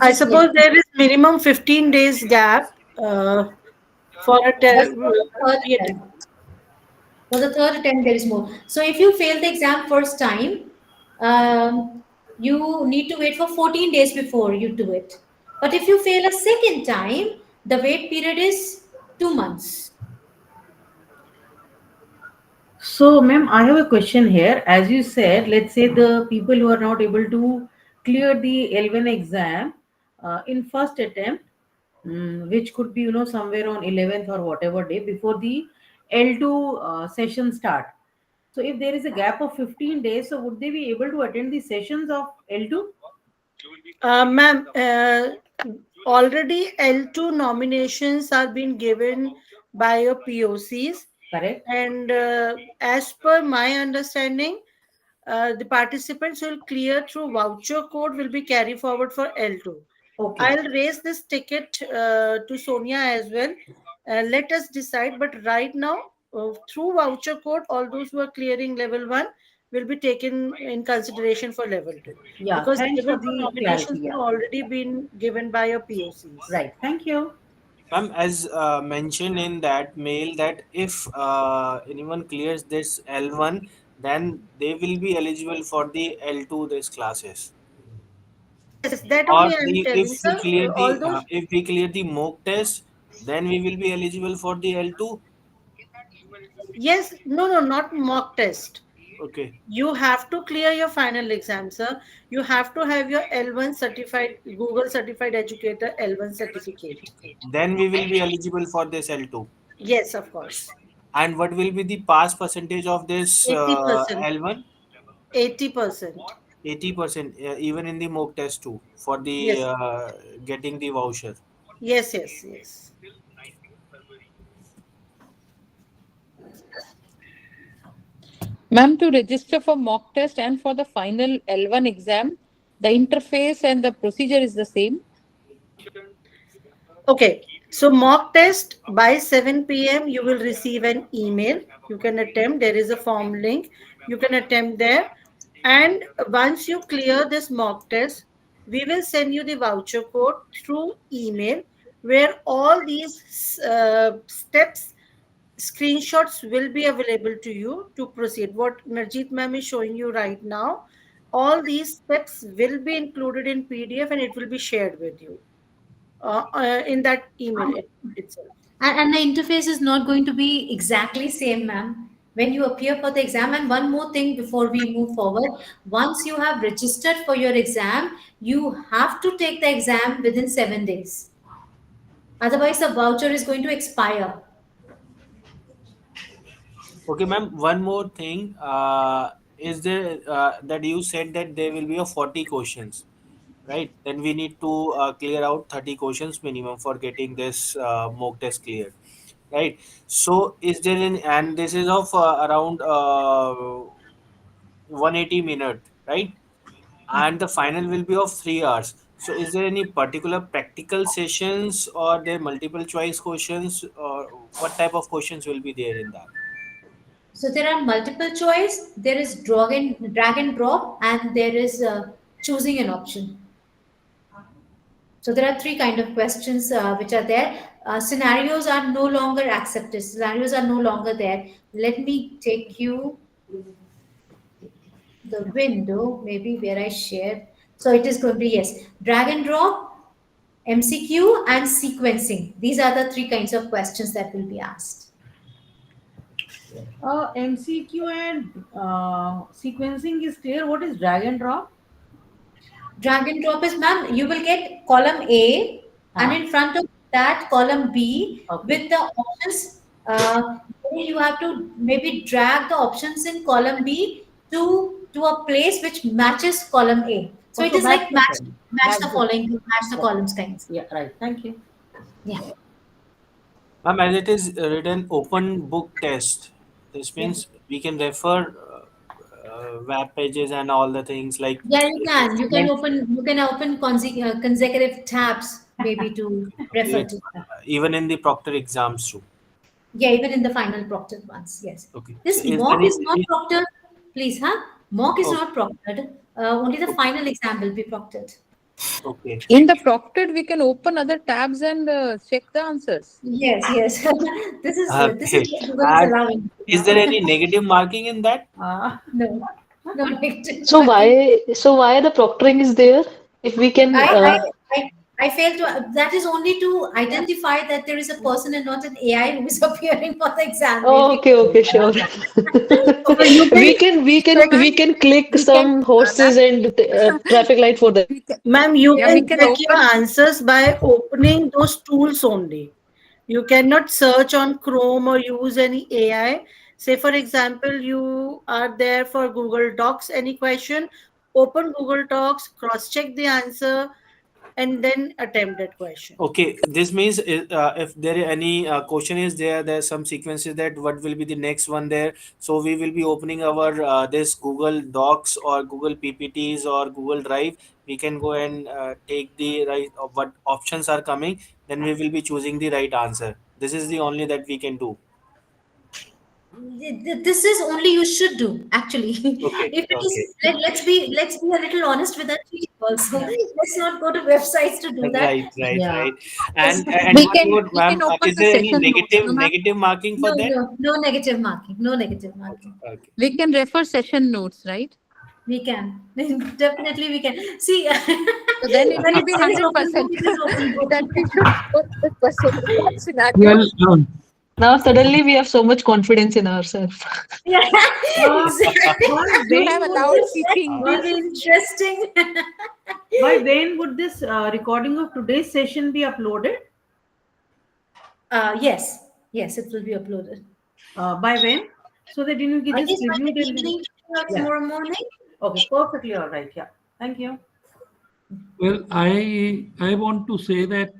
S6: I
S1: Just
S6: suppose
S1: like
S6: there is minimum 15 days gap for a
S1: that's for the third
S6: pre
S1: attempt. For the third attempt, there is more. So if you fail the exam first time, you need to wait for 14 days before you do it. But if you fail a second time, the wait period is 2 months.
S9: So, ma'am, I have a question here. As you said, let's say the people who are not able to clear the L1 exam in first attempt, which could be somewhere on 11th or whatever day before the L2 session start. So if there is a gap of 15 days, so would they be able to attend the sessions of L2?
S6: Ma'am, already L2 nominations are being given by your POCs,
S9: Correct.
S6: and as per my understanding, the participants who will clear through voucher code will be carried forward for L2.
S9: Okay.
S6: I'll raise this ticket to Sonia as well. Let us decide. But right now, through voucher code, all those who are clearing level 1 will be taken in consideration for level 2,
S9: Yeah.
S6: because
S9: Thanks
S6: level
S9: for
S6: 2
S9: the
S6: nominations
S9: clarity. Yeah.
S6: have already been given by your POCs.
S9: Right. Thank you.
S8: Ma'am, as mentioned in that mail, that if anyone clears this L1, then they will be eligible for the L2 this classes.
S6: Yes, that
S8: Or
S6: only I am
S8: the
S6: telling, sir. All those.
S8: if we clear the mock test, then we will be eligible for the L2.
S6: Yes, no, no, not mock test.
S8: Okay,
S6: You have to clear your final exam, sir. You have to have your L1 certified, Google certified educator L1 certificate.
S8: then we will be eligible for this L2.
S6: Yes, of course.
S8: And what will be the pass percentage of this
S6: 80%.
S8: L1?
S6: 80%.
S8: 80%, even in the mock test too, for the
S6: Yes.
S8: getting the voucher.
S6: Yes, yes, yes.
S4: Ma'am, to register for mock test and for the final L1 exam, the interface and the procedure is the same.
S6: Okay. So mock test by 7 p.m. you will receive an email. You can attempt. There is a form link. You can attempt there. And once you clear this mock test, we will send you the voucher code through email, where all these steps, screenshots will be available to you to proceed. What Narjeet ma'am is showing you right now, all these steps will be included in PDF, and it will be shared with you in that email itself.
S1: And the interface is not going to be exactly same, ma'am. When you appear for the exam, and one more thing before we move forward, once you have registered for your exam, you have to take the exam within 7 days. Otherwise, the voucher is going to expire.
S8: Okay, ma'am. One more thing. Is there that you said that there will be a 40 questions, right? Then we need to clear out 30 questions minimum for getting this mock test cleared, right? So, is there any, and this is of around 180 minute, right? And the final will be of 3 hours. So, is there any particular practical sessions or there multiple choice questions, or what type of questions will be there in that?
S1: So there are multiple choice. There is drag and drop, and there is choosing an option. So there are three kind of questions which are there. Scenarios are no longer accepted. Scenarios are no longer there. Let me take you the window, maybe where I shared. So it is going to be, yes, drag and drop, MCQ, and sequencing. These are the three kinds of questions that will be asked.
S9: MCQ and sequencing is clear. What is drag and drop?
S1: Drag and drop is, ma'am, you will get column A, and
S9: Huh?
S1: in front of that column B
S9: Okay.
S1: with the options. You have to maybe drag the options in column B to a place which matches column A. So it
S9: Also
S1: is like
S9: match the
S1: match
S9: cell.
S1: match
S9: Match
S1: the
S9: the
S1: following, match the
S9: yeah.
S1: columns kinds.
S9: Yeah, right. Thank you.
S1: Yeah.
S8: Ma'am, as it is written open book test, this
S1: Yeah.
S8: means we can refer web pages and all the things like
S1: Yeah, you can. You can
S8: like,
S1: open consecutive tabs maybe to refer
S8: okay,
S1: to.
S8: even in the proctor exams too.
S1: Yeah, even in the final proctored ones. Yes.
S8: Okay, so
S1: This
S8: is there
S1: mock is not
S8: any,
S1: proctored, please, huh? Mock is
S8: oh,
S1: not proctored. Only the final exam will be proctored.
S8: okay,
S4: In the proctored, we can open other tabs and check the answers.
S1: Yes, yes. This is
S8: okay.
S1: what Google is
S8: And
S1: allowing
S8: is there
S1: now.
S8: any negative marking in that?
S1: No, no negative
S10: So
S1: marking.
S10: why the proctoring is there? If we can,
S1: I, I, I, I failed to. That is only to identify that there is a person and not an AI who is appearing for the exam.
S10: oh,
S1: Maybe.
S10: okay, okay, sure.
S6: So you can,
S4: So,
S10: We
S4: ma'am,
S10: can click
S4: we can,
S10: some horses
S4: ma'am,
S10: and traffic light for that.
S4: we can,
S6: ma'am, you
S4: yeah, we
S6: can
S4: can
S6: check your
S4: open.
S6: answers by opening those tools only. You cannot search on Chrome or use any AI. Say, for example, you are there for Google Docs, any question, open Google Docs, cross check the answer, and then attempt that question.
S8: Okay, this means if there any question is there, there's some sequences that what will be the next one there. So we will be opening our this Google Docs or Google PPTs or Google Drive. We can go and take the right what options are coming. Then we will be choosing the right answer. This is the only that we can do.
S1: This is only you should do actually.
S8: Okay,
S1: If it is,
S8: okay.
S1: let's be a little honest with our cheating also.
S9: Yeah.
S1: Let's not go to websites to do that.
S8: Right, right,
S9: Yeah.
S8: right.
S1: Yes.
S8: And
S4: We
S8: one
S4: can
S8: more,
S4: we
S8: ma'am,
S4: can open
S8: is
S4: the
S8: there any
S4: session notes, no, ma'am?
S8: negative marking for
S1: No,
S8: that?
S1: no negative marking, no negative
S8: Okay,
S1: marking.
S8: okay.
S4: We can refer session notes, right?
S1: We can. Definitely we can see.
S4: So then it
S1: When
S4: will
S1: it
S4: be
S1: says open book,
S4: 100%
S1: it is open book.
S4: that we should 100% in that scenario.
S10: Well, now suddenly we have so much confidence in ourselves.
S1: Yeah,
S9: Uh,
S1: exactly.
S9: by
S4: You
S1: This
S4: have
S9: when would
S4: allowed
S9: this
S4: cheating.
S1: will be interesting.
S9: by when would this recording of today's session be uploaded?
S1: Yes, yes, it will be uploaded.
S9: By when? So that you can just
S1: Yes, by
S9: review
S1: the
S9: it and then.
S1: evening or
S9: Yeah.
S1: tomorrow morning.
S9: Okay, perfectly all right. Yeah. Thank you.
S7: Well, I want to say that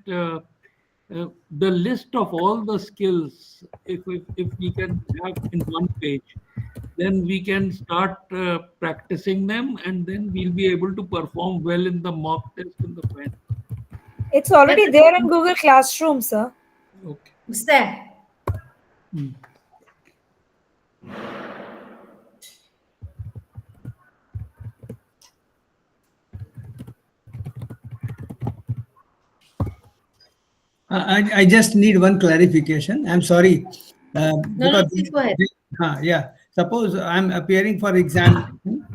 S7: the list of all the skills, if we can have in one page, then we can start practicing them, and then we'll be able to perform well in the mock test in the final.
S2: It's already there in
S1: Definitely.
S2: Google Classroom, sir.
S7: Okay.
S1: It's there.
S7: Hmm.
S3: I just need one clarification. I'm sorry.
S1: No, no,
S3: Because,
S1: please go ahead.
S3: yeah, suppose I'm appearing for examination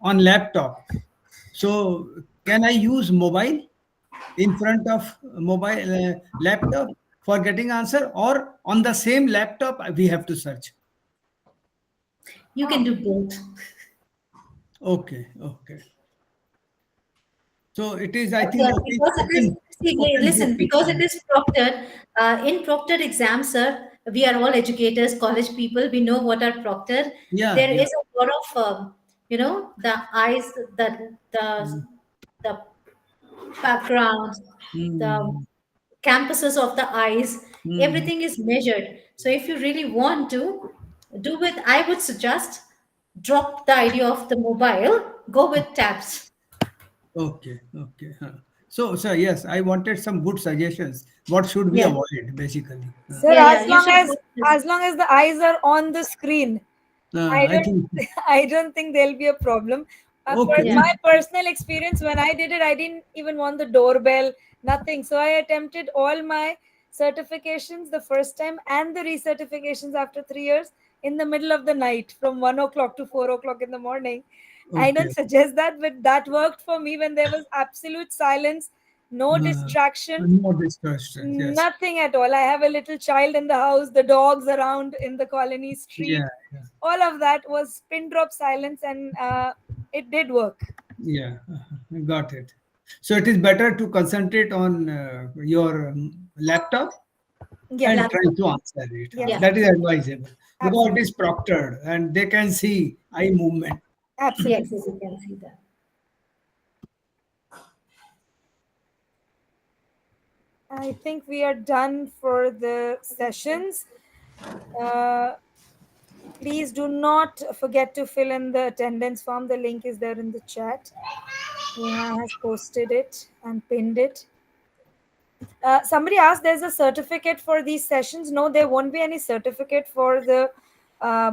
S3: on laptop. So, can I use mobile in front of mobile laptop for getting answer, or on the same laptop we have to search?
S1: You can do both.
S3: Okay, okay. So it is, I think,
S1: Yeah, because it is, see,
S3: open book
S1: listen, because it
S3: exam.
S1: is proctored, in proctored exams, sir, we are all educators, college people, we know what are proctored.
S3: Yeah,
S1: There
S3: yeah.
S1: is a lot of, the eyes, the, the background, the
S3: Mm,
S1: campuses of the eyes,
S3: mm.
S1: everything is measured. So if you really want to do it, I would suggest drop the idea of the mobile, go with tabs.
S3: Okay, okay. So yes, I wanted some good suggestions. What should we
S1: Yeah,
S3: avoid, basically?
S2: Sir,
S1: yeah, yeah. You should go with this.
S2: as long as the eyes are on the screen, I
S3: I think,
S2: don't I don't think there'll be a problem. For
S3: okay.
S1: Yeah.
S2: my personal experience, when I did it, I didn't even want the doorbell, nothing. So I attempted all my certifications the first time and the recertifications after 3 years in the middle of the night from 1 o'clock to 4 o'clock in the morning. I don't
S3: Okay.
S2: suggest that, but that worked for me when there was absolute silence, no
S3: Uh,
S2: distraction,
S3: no discussions. Yes.
S2: nothing at all. I have a little child in the house, the dogs around in the colony street.
S3: Yeah. Yeah.
S2: All of that was pin drop silence, and it did work.
S3: Yeah. Got it. So it is better to concentrate on your laptop
S2: Yes,
S3: and try
S1: Laptop.
S3: to answer it.
S2: yes,
S1: Yeah.
S3: That is advisable because it
S2: absolutely,
S3: is proctored and they can see eye movement.
S1: Yes,
S2: absolutely.
S1: yes, you can see that.
S2: I think we are done for the sessions. Uh, Please do not forget to fill in the attendance form. The link is there in the chat. Neha has posted it and pinned it. Somebody asked, there's a certificate for these sessions. No, there won't be any certificate for the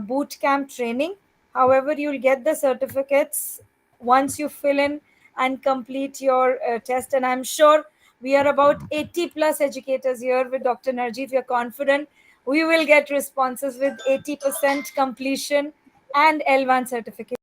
S2: boot camp training. However, you'll get the certificates once you fill in and complete your test. And I'm sure we are about 80 plus educators here with Dr. Narji. If you're confident, we will get responses with 80% completion and L1 certificate.